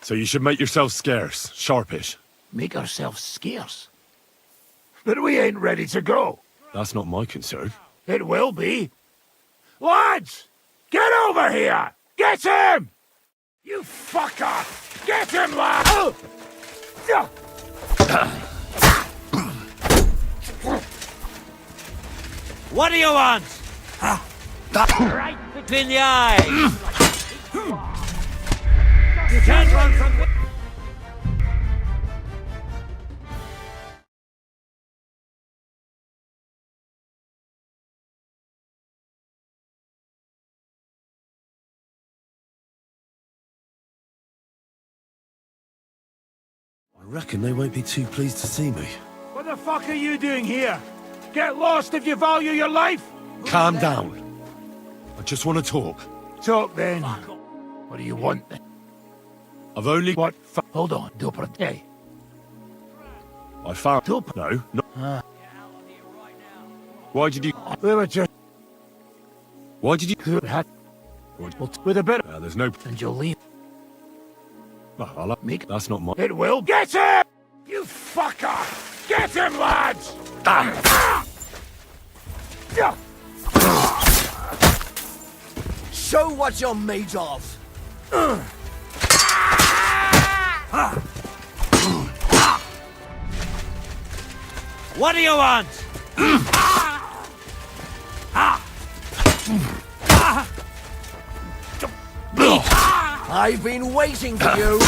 Speaker 6: So you should make yourself scarce, sharpish.
Speaker 8: Make ourselves scarce? But we ain't ready to go.
Speaker 6: That's not my concern.
Speaker 8: It will be. Lads! Get over here! Get him! You fucker! Get him, lad! Oh!
Speaker 16: What do you want? Right between the eyes. You can't run from...
Speaker 6: I reckon they won't be too pleased to see me.
Speaker 8: What the fuck are you doing here? Get lost if you value your life!
Speaker 6: Calm down. I just want to talk.
Speaker 8: Talk then. What do you want then?
Speaker 6: I've only...
Speaker 8: What Hold on, Doper. Hey.
Speaker 6: I found...
Speaker 8: Doper.
Speaker 6: No, no. Why did you...
Speaker 8: We were just...
Speaker 6: Why did you...
Speaker 8: With a bit...
Speaker 6: there's no...
Speaker 8: And you'll leave.
Speaker 6: Well, I'll...
Speaker 8: Make...
Speaker 6: That's not my...
Speaker 8: It will... Get him! You fucker! Get him, lads!
Speaker 4: Show what you're made of! What do you want? I've been waiting for you!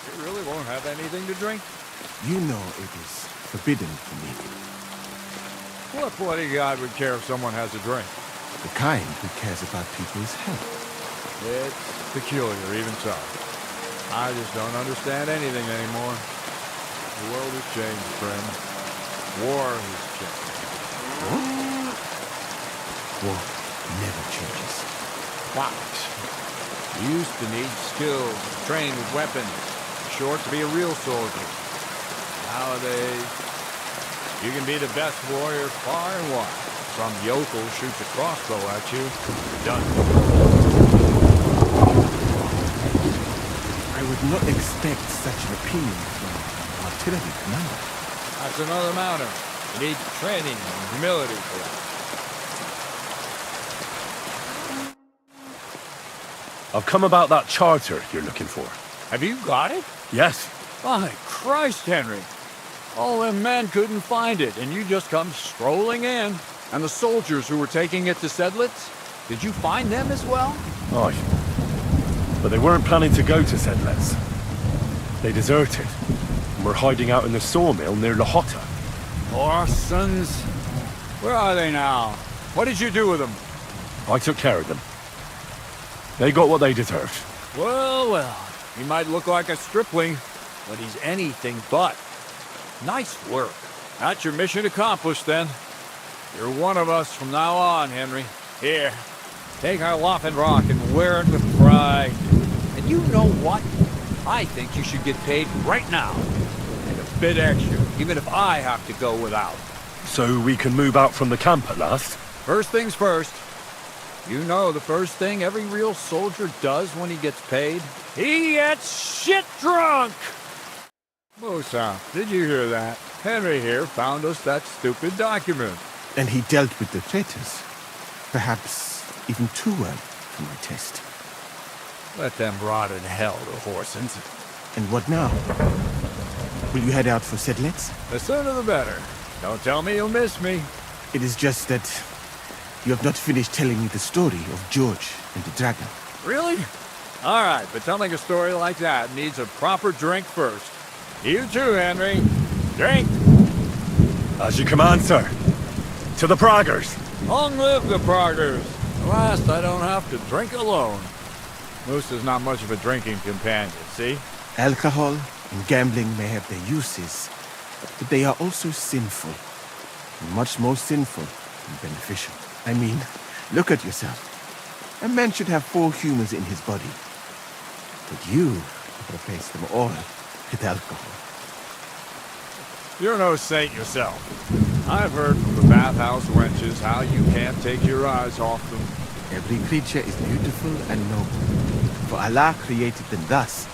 Speaker 21: You really won't have anything to drink?
Speaker 3: You know it is forbidden for me.
Speaker 21: What bloody god would care if someone has a drink?
Speaker 3: The kind who cares about people's health.
Speaker 21: It's peculiar, even so. I just don't understand anything anymore. The world has changed, friend. War has changed.
Speaker 3: War never changes.
Speaker 21: What? You used to need skills, train with weapons, short to be a real soldier. Nowadays, you can be the best warrior far and wide. Some yokel shoots a crossbow at you, done.
Speaker 3: I would not expect such an opinion from an artillery commander.
Speaker 21: That's another matter. You need training and humility for that.
Speaker 6: I've come about that charter you're looking for.
Speaker 21: Have you got it?
Speaker 6: Yes.
Speaker 21: My Christ, Henry. All them men couldn't find it, and you just come strolling in. And the soldiers who were taking it to Sedlitz, did you find them as well?
Speaker 6: Aye. But they weren't planning to go to Sedlitz. They deserted. And were hiding out in the sawmill near Lahota.
Speaker 21: Orsons. Where are they now? What did you do with them?
Speaker 6: I took care of them. They got what they deserved.
Speaker 21: Well, well. He might look like a stripling, but he's anything but. Nice work. That's your mission accomplished, then. You're one of us from now on, Henry. Here, take our Loffenrock and wear it with pride. And you know what? I think you should get paid right now. And a bit extra, even if I have to go without.
Speaker 6: So we can move out from the camp at last?
Speaker 21: First things first. You know the first thing every real soldier does when he gets paid? He gets shit drunk! Musa, did you hear that? Henry here found us that stupid document.
Speaker 3: And he dealt with the traitors. Perhaps even too well for my taste.
Speaker 21: Let them rot in hell, the Horsens.
Speaker 3: And what now? Will you head out for Sedlitz?
Speaker 21: The sooner the better. Don't tell me you'll miss me.
Speaker 3: It is just that you have not finished telling me the story of George and the dragon.
Speaker 21: Really? All right, but telling a story like that needs a proper drink first. You too, Henry. Drink!
Speaker 6: As you command, sir. To the Praggers!
Speaker 21: Long live the Praggers! At last I don't have to drink alone. Moose is not much of a drinking companion, see?
Speaker 3: Alcohol and gambling may have their uses, but they are also sinful. Much more sinful than beneficial. I mean, look at yourself. A man should have 4 humors in his body. But you replace them all with alcohol.
Speaker 21: You're no saint yourself. I've heard from the bathhouse wenches how you can't take your eyes off them.
Speaker 3: Every creature is beautiful and noble, for Allah created them thus.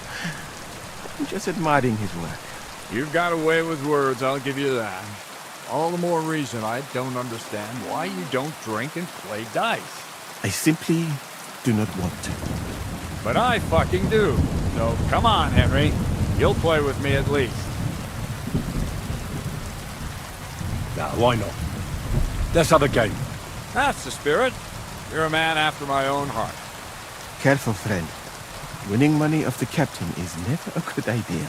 Speaker 3: I'm just admiring his work.
Speaker 21: You've got a way with words, I'll give you that. All the more reason I don't understand why you don't drink and play dice.
Speaker 3: I simply do not want to.
Speaker 21: But I fucking do. So come on, Henry. You'll play with me at least.
Speaker 6: Nah, why not? Let's have a game.
Speaker 21: That's the spirit. You're a man after my own heart.
Speaker 3: Careful, friend. Winning money off the captain is never a good idea.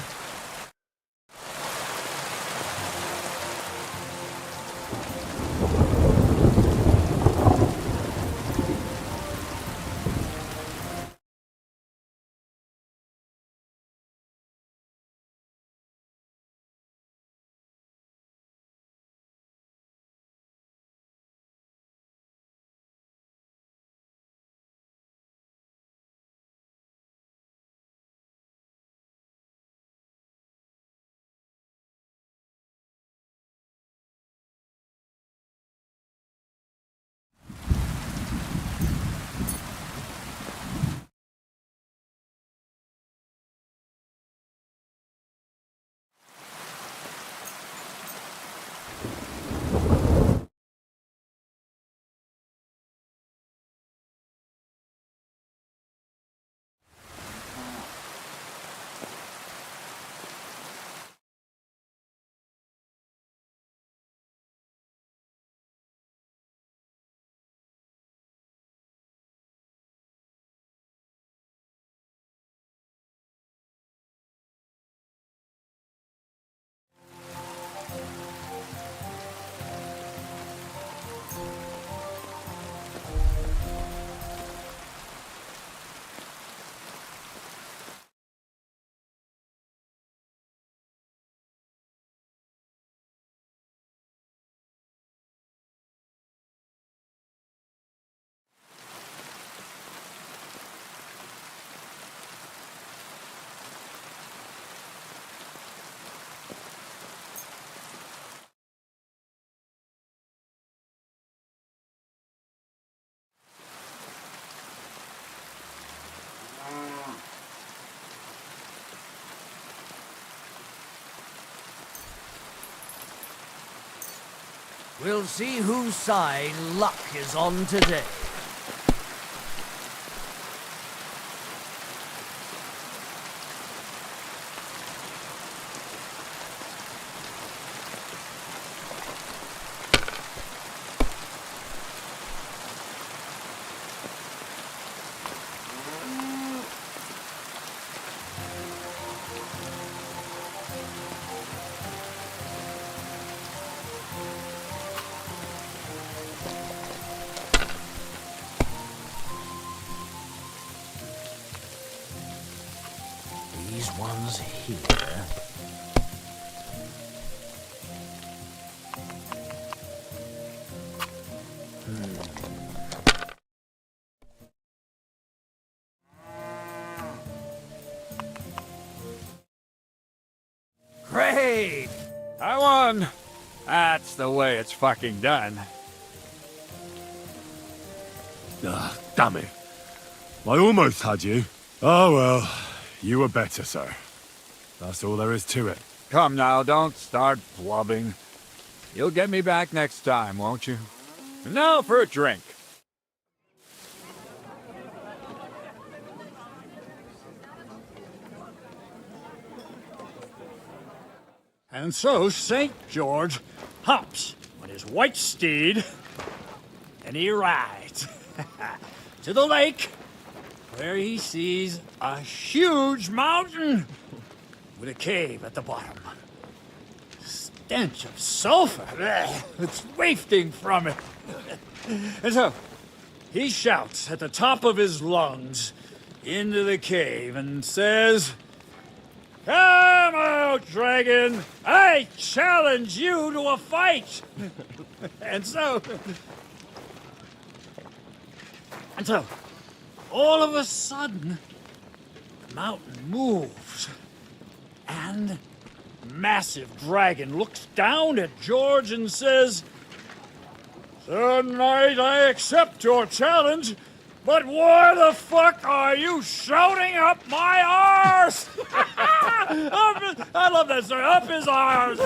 Speaker 16: We'll see whose side luck is on today. These ones here.
Speaker 21: Great! I won! That's the way it's fucking done.
Speaker 6: Ah, damn it. I almost had you. Oh well, you were better, sir. That's all there is to it.
Speaker 21: Come now, don't start blubbing. You'll get me back next time, won't you? Now for a drink.
Speaker 2: And so St. George hops on his white steed, and he rides to the lake, where he sees a huge mountain with a cave at the bottom. Stench of sulfur, it's wafting from it. And so he shouts at the top of his lungs into the cave and says, "Come out, dragon! I challenge you to a fight!" And so, all of a sudden, the mountain moves, and massive dragon looks down at George and says, "Sir Knight, I accept your challenge, but why the fuck are you shouting up my arse?" I love that, sir. Up his arse.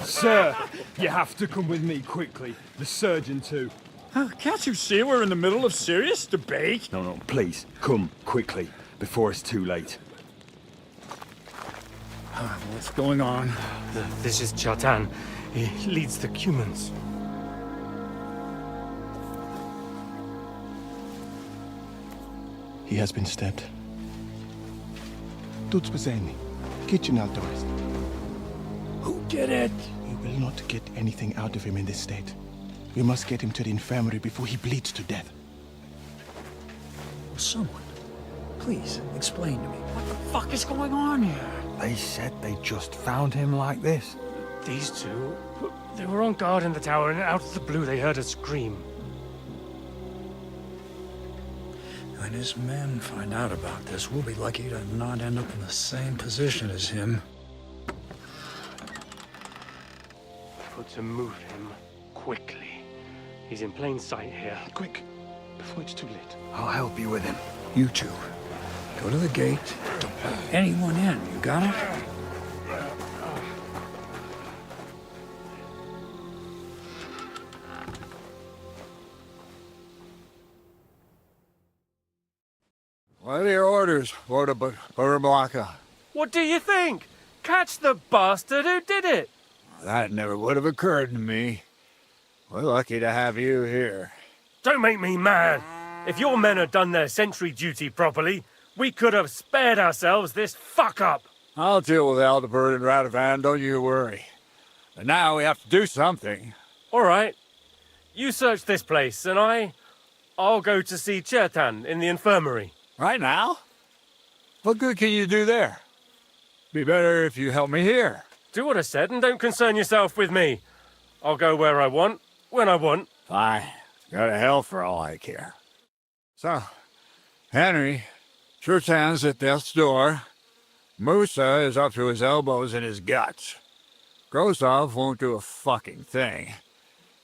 Speaker 22: Sir, you have to come with me quickly. The surgeon too.
Speaker 2: Can't you see we're in the middle of serious debate?
Speaker 22: No, please, come quickly, before it's too late.
Speaker 2: What's going on?
Speaker 23: This is Chatan. He leads the Cumans.
Speaker 3: He has been stabbed. Tuts Bazeni, kitchen outdoors.
Speaker 2: Who did it?
Speaker 3: We will not get anything out of him in this state. We must get him to the infirmary before he bleeds to death.
Speaker 2: Someone, please explain to me. What the fuck is going on here?
Speaker 20: They said they just found him like this.
Speaker 23: These two, they were on guard in the tower, and out of the blue they heard a scream.
Speaker 2: When his men find out about this, we'll be lucky to not end up in the same position as him.
Speaker 23: But to move him quickly. He's in plain sight here.
Speaker 3: Quick, before it's too late.
Speaker 20: I'll help you with him.
Speaker 2: You two, go to the gate. Don't let anyone in. You got it?
Speaker 21: What are your orders, Lord Burblaka?
Speaker 23: What do you think? Catch the bastard who did it!
Speaker 21: That never would have occurred to me. We're lucky to have you here.
Speaker 23: Don't make me mad! If your men had done their sentry duty properly, we could have spared ourselves this fuck-up!
Speaker 21: I'll deal with Aldebert and Radovan, don't you worry. But now we have to do something.
Speaker 23: All right. You search this place, and I'll go to see Chertan in the infirmary.
Speaker 21: Right now? What good can you do there? Be better if you help me here.
Speaker 23: Do what I said and don't concern yourself with me. I'll go where I want, when I want.
Speaker 21: Fine. Go to hell for all I care. So, Henry, Chertan's at death's door. Musa is up to his elbows in his guts. Grozov won't do a fucking thing.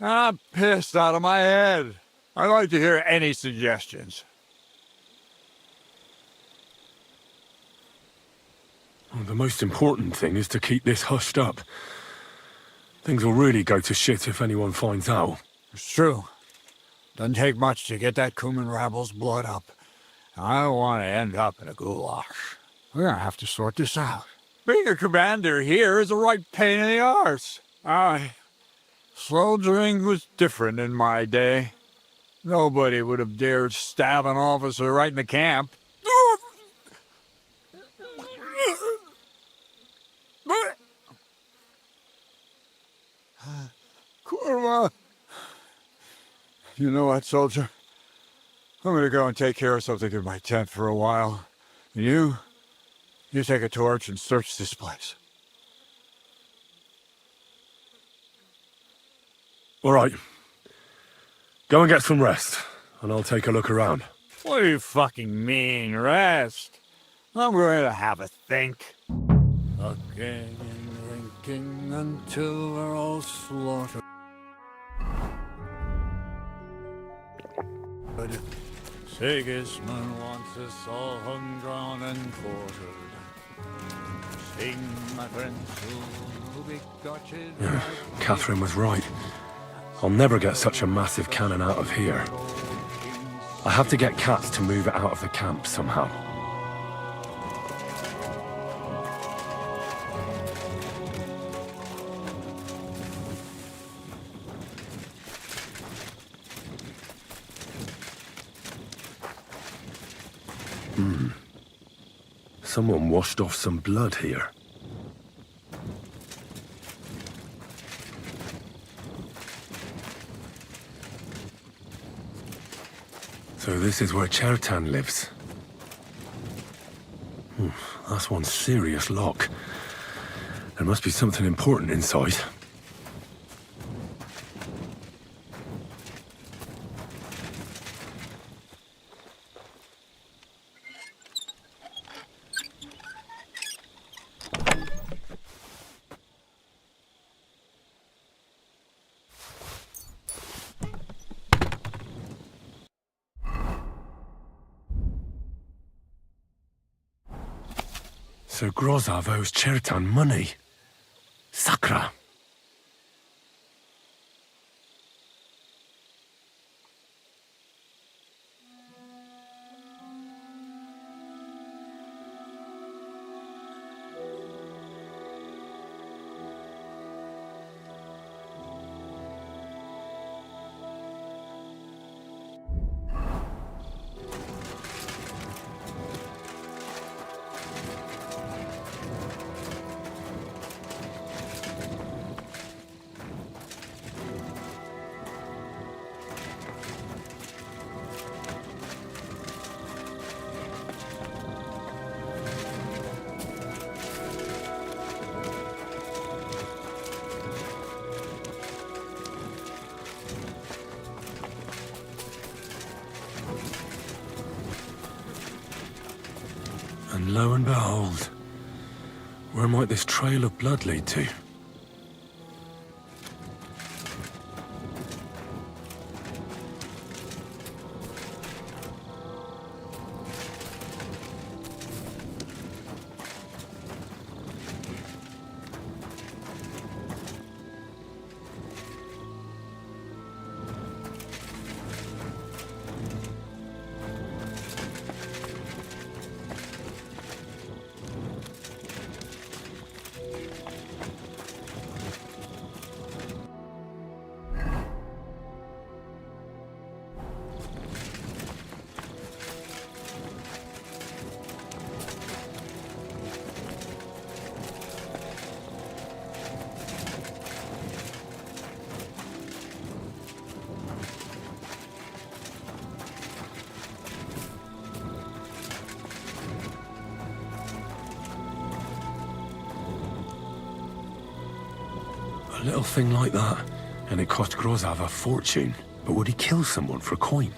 Speaker 21: I'm pissed out of my head. I'd like to hear any suggestions.
Speaker 6: Well, the most important thing is to keep this hushed up. Things will really go to shit if anyone finds out.
Speaker 21: It's true. Doesn't take much to get that Kuman rabble's blood up. I don't want to end up in a goulash. We're gonna have to sort this out. Being a commander here is a right pain in the arse. Soldiering was different in my day. Nobody would have dared stab an officer right in the camp. Kurwa! You know what, soldier? I'm gonna go and take care of something in my tent for a while. And you take a torch and search this place.
Speaker 6: All right. Go and get some rest, and I'll take a look around.
Speaker 21: What do you fucking mean, rest? I'm going to have a think. Again, drinking until we're all slaughtered. Sigismund wants us all hung, drawn, and quartered. Sing, my friends, who be gotcha'd.
Speaker 6: Yeah, Catherine was right. I'll never get such a massive cannon out of here. I have to get Cats to move it out of the camp somehow. Someone washed off some blood here. So this is where Chertan lives. That's one serious lock. There must be something important inside. So Grozov owes Chertan money. Sakra! And lo and behold, where might this trail of blood lead to? A little thing like that, and it cost Grozov a fortune. But would he kill someone for coin?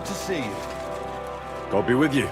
Speaker 4: Good to see you.
Speaker 6: God be with you.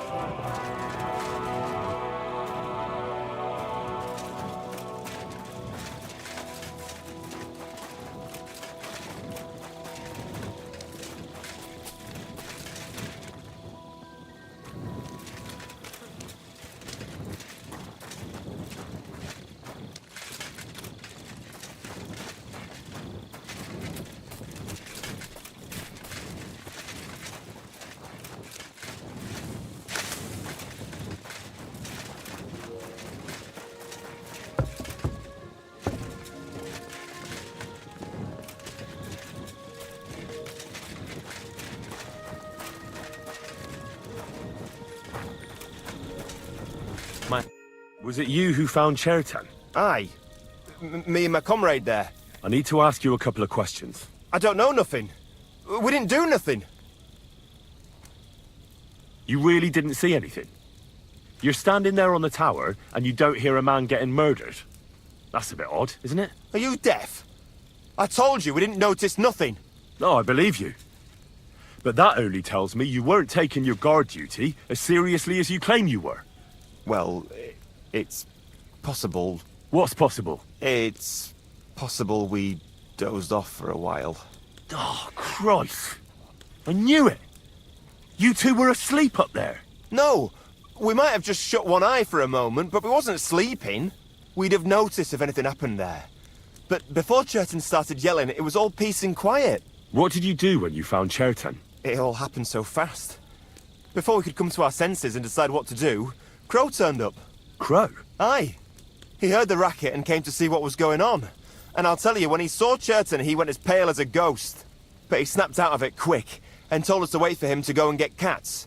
Speaker 12: Was it you who found Chertan? Aye. Me and my comrade there.
Speaker 6: I need to ask you a couple of questions.
Speaker 12: I don't know nothing. We didn't do nothing.
Speaker 6: You really didn't see anything? You're standing there on the tower, and you don't hear a man getting murdered? That's a bit odd, isn't it?
Speaker 12: Are you deaf? I told you we didn't notice nothing.
Speaker 6: No, I believe you. But that only tells me you weren't taking your guard duty as seriously as you claim you were.
Speaker 12: Well, it's possible.
Speaker 6: What's possible?
Speaker 12: It's possible we dozed off for a while.
Speaker 6: Oh, Christ. I knew it. You two were asleep up there.
Speaker 12: No, we might have just shut one eye for a moment, but we wasn't sleeping. We'd have noticed if anything happened there. But before Chertan started yelling, it was all peace and quiet.
Speaker 6: What did you do when you found Chertan?
Speaker 12: It all happened so fast. Before we could come to our senses and decide what to do, Crow turned up.
Speaker 6: Crow?
Speaker 12: Aye. He heard the racket and came to see what was going on. And I'll tell you, when he saw Chertan, he went as pale as a ghost. But he snapped out of it quick and told us to wait for him to go and get cats.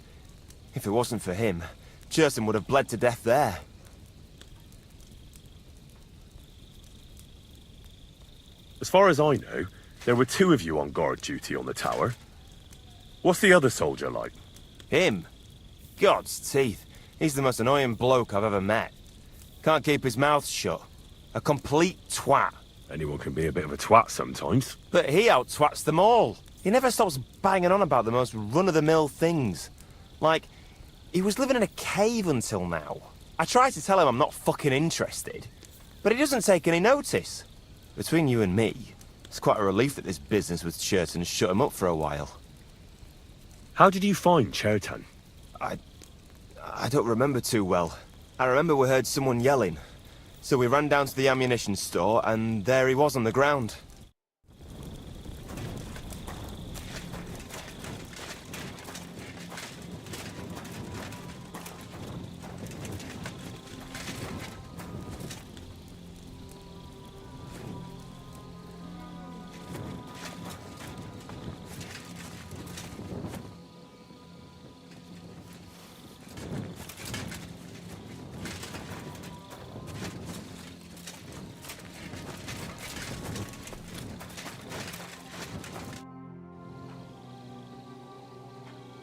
Speaker 12: If it wasn't for him, Chertan would have bled to death there.
Speaker 6: As far as I know, there were two of you on guard duty on the tower. What's the other soldier like?
Speaker 12: Him? God's teeth. He's the most annoying bloke I've ever met. Can't keep his mouth shut. A complete twat.
Speaker 6: Anyone can be a bit of a twat sometimes.
Speaker 12: But he out-twats them all. He never stops banging on about the most run-of-the-mill things. Like, he was living in a cave until now. I tried to tell him I'm not fucking interested, but he doesn't take any notice. Between you and me, it's quite a relief that this business with Chertan shut him up for a while.
Speaker 6: How did you find Chertan?
Speaker 12: I don't remember too well. I remember we heard someone yelling. So we ran down to the ammunition store, and there he was on the ground.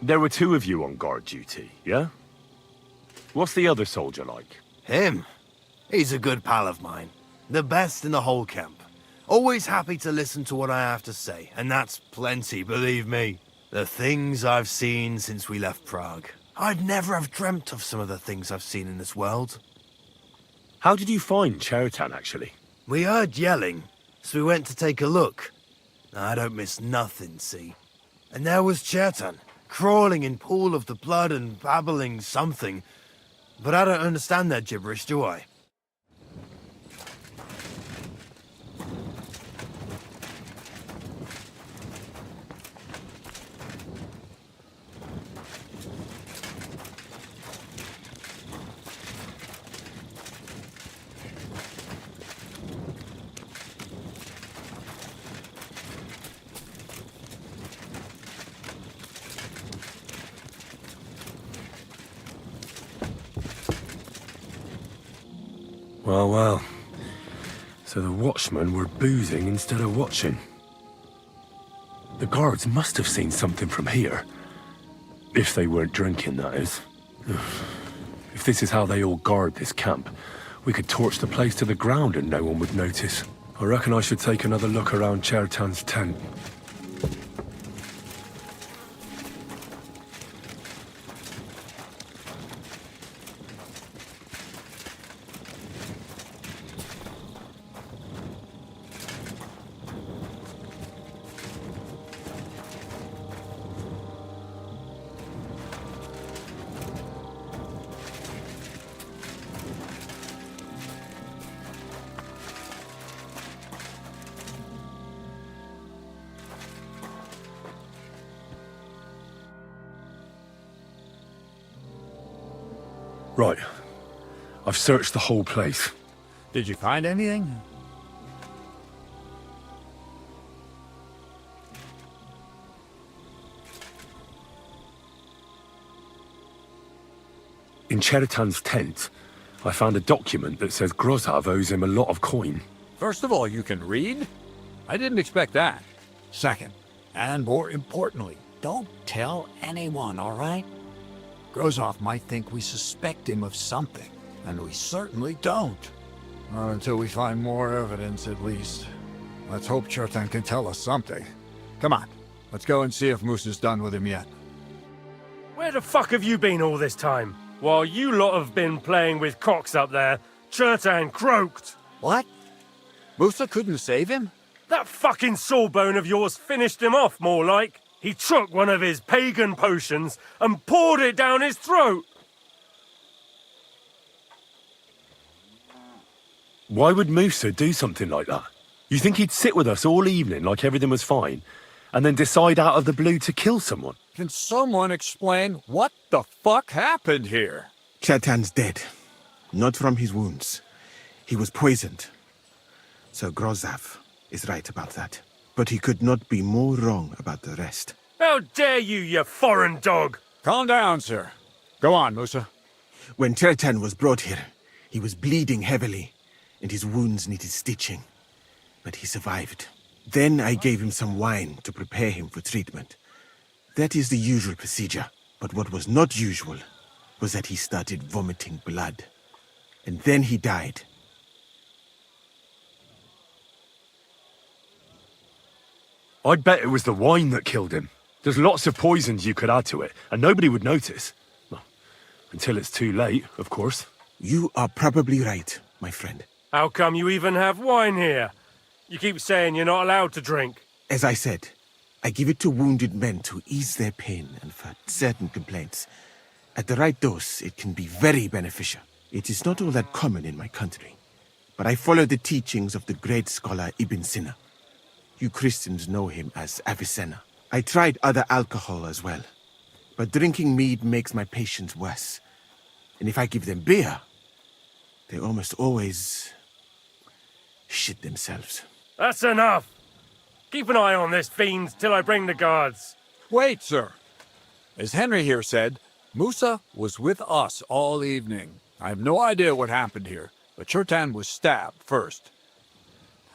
Speaker 6: There were two of you on guard duty, yeah? What's the other soldier like?
Speaker 4: Him? He's a good pal of mine. The best in the whole camp. Always happy to listen to what I have to say, and that's plenty, believe me. The things I've seen since we left Prague. I'd never have dreamt of some of the things I've seen in this world.
Speaker 6: How did you find Chertan, actually?
Speaker 4: We heard yelling, so we went to take a look. I don't miss nothing, see? And there was Chertan, crawling in pool of the blood and babbling something. But I don't understand that gibberish, do I?
Speaker 6: Well. So the watchmen were boozing instead of watching. The guards must have seen something from here. If they weren't drinking, that is. If this is how they all guard this camp, we could torch the place to the ground and no one would notice. I reckon I should take another look around Chertan's tent. Right. I've searched the whole place.
Speaker 21: Did you find anything?
Speaker 6: In Cheritan's tent, I found a document that says Grozav owes him a lot of coin.
Speaker 21: First of all, you can read? I didn't expect that. Second, and more importantly, don't tell anyone, all right? Grozov might think we suspect him of something, and we certainly don't. Not until we find more evidence, at least. Let's hope Chertan can tell us something. Come on, let's go and see if Moose is done with him yet.
Speaker 23: Where the fuck have you been all this time? While you lot have been playing with cocks up there, Chertan croaked.
Speaker 21: What? Musa couldn't save him?
Speaker 23: That fucking sawbone of yours finished him off, more like. He took one of his pagan potions and poured it down his throat.
Speaker 6: Why would Musa do something like that? You think he'd sit with us all evening like everything was fine, and then decide out of the blue to kill someone?
Speaker 21: Can someone explain what the fuck happened here?
Speaker 3: Chertan's dead. Not from his wounds. He was poisoned. Sir Grozav is right about that. But he could not be more wrong about the rest.
Speaker 23: How dare you foreign dog!
Speaker 21: Calm down, sir. Go on, Musa.
Speaker 3: When Chertan was brought here, he was bleeding heavily, and his wounds needed stitching. But he survived. Then I gave him some wine to prepare him for treatment. That is the usual procedure. But what was not usual was that he started vomiting blood. And then he died.
Speaker 6: I'd bet it was the wine that killed him. There's lots of poisons you could add to it, and nobody would notice. Well, until it's too late, of course.
Speaker 3: You are probably right, my friend.
Speaker 23: How come you even have wine here? You keep saying you're not allowed to drink.
Speaker 3: As I said, I give it to wounded men to ease their pain and for certain complaints. At the right dose, it can be very beneficial. It is not all that common in my country, but I follow the teachings of the great scholar Ibn Sina. You Christians know him as Avicenna. I tried other alcohol as well, but drinking mead makes my patients worse. And if I give them beer, they almost always shit themselves.
Speaker 23: That's enough! Keep an eye on this fiend till I bring the guards.
Speaker 21: Wait, sir. As Henry here said, Musa was with us all evening. I have no idea what happened here, but Chertan was stabbed first.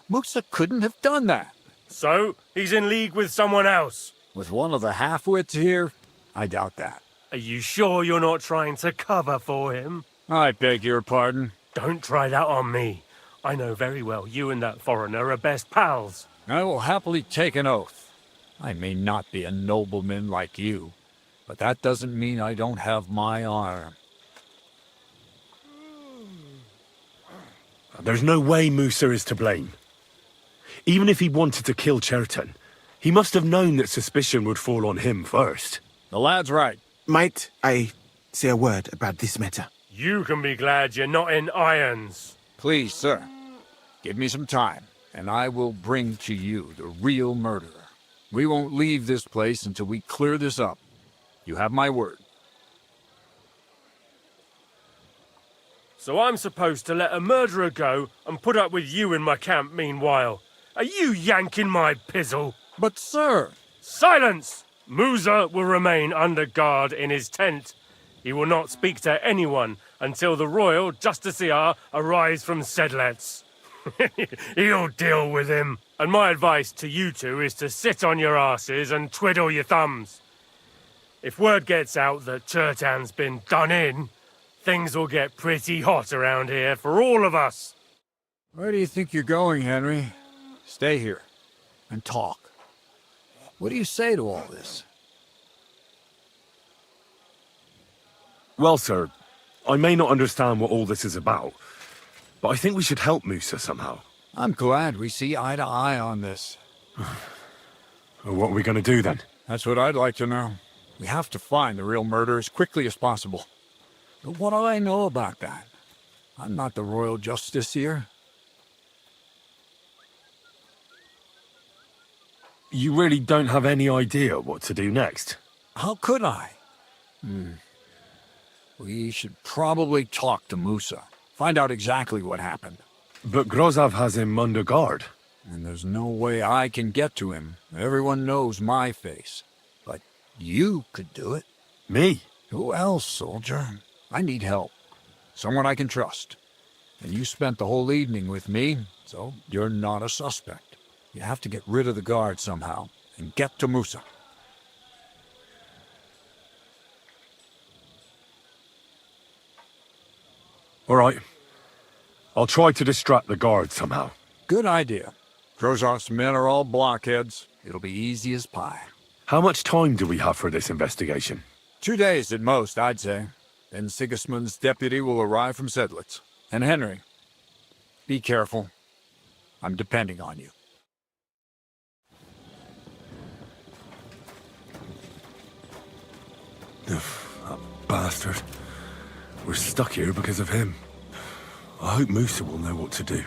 Speaker 21: Musa couldn't have done that.
Speaker 23: So, he's in league with someone else?
Speaker 21: With one of the half-wits here? I doubt that.
Speaker 23: Are you sure you're not trying to cover for him?
Speaker 21: I beg your pardon.
Speaker 23: Don't try that on me. I know very well you and that foreigner are best pals.
Speaker 21: I will happily take an oath. I may not be a nobleman like you, but that doesn't mean I don't have my honor.
Speaker 6: There's no way Musa is to blame. Even if he wanted to kill Chertan, he must have known that suspicion would fall on him first.
Speaker 21: The lad's right.
Speaker 3: Might I say a word about this matter?
Speaker 23: You can be glad you're not in irons.
Speaker 21: Please, sir. Give me some time, and I will bring to you the real murderer. We won't leave this place until we clear this up. You have my word.
Speaker 23: So I'm supposed to let a murderer go and put up with you in my camp meanwhile? Are you yanking my pizzle?
Speaker 21: But, sir...
Speaker 23: Silence! Musa will remain under guard in his tent. He will not speak to anyone until the royal justiciar arrives from Sedlets. He'll deal with him. And my advice to you two is to sit on your asses and twiddle your thumbs. If word gets out that Chertan's been done in, things will get pretty hot around here for all of us.
Speaker 21: Where do you think you're going, Henry? Stay here and talk. What do you say to all this?
Speaker 6: Well, sir, I may not understand what all this is about, but I think we should help Musa somehow.
Speaker 21: I'm glad we see eye to eye on this.
Speaker 6: Well, what are we going to do then?
Speaker 21: That's what I'd like to know. We have to find the real murderer as quickly as possible. But what do I know about that? I'm not the royal justiciar.
Speaker 6: You really don't have any idea what to do next?
Speaker 21: How could I? We should probably talk to Musa. Find out exactly what happened.
Speaker 6: But Grozov has him under guard.
Speaker 21: And there's no way I can get to him. Everyone knows my face. But you could do it.
Speaker 6: Me?
Speaker 21: Who else, soldier? I need help. Someone I can trust. And you spent the whole evening with me, so you're not a suspect. You have to get rid of the guard somehow, and get to Musa.
Speaker 6: All right. I'll try to distract the guard somehow.
Speaker 21: Good idea. Grozov's men are all blockheads. It'll be easy as pie.
Speaker 6: How much time do we have for this investigation?
Speaker 21: 2 days at most, I'd say. Then Sigismund's deputy will arrive from Sedlitz. And Henry, be careful. I'm depending on you.
Speaker 6: That bastard. We're stuck here because of him. I hope Musa will know what to do.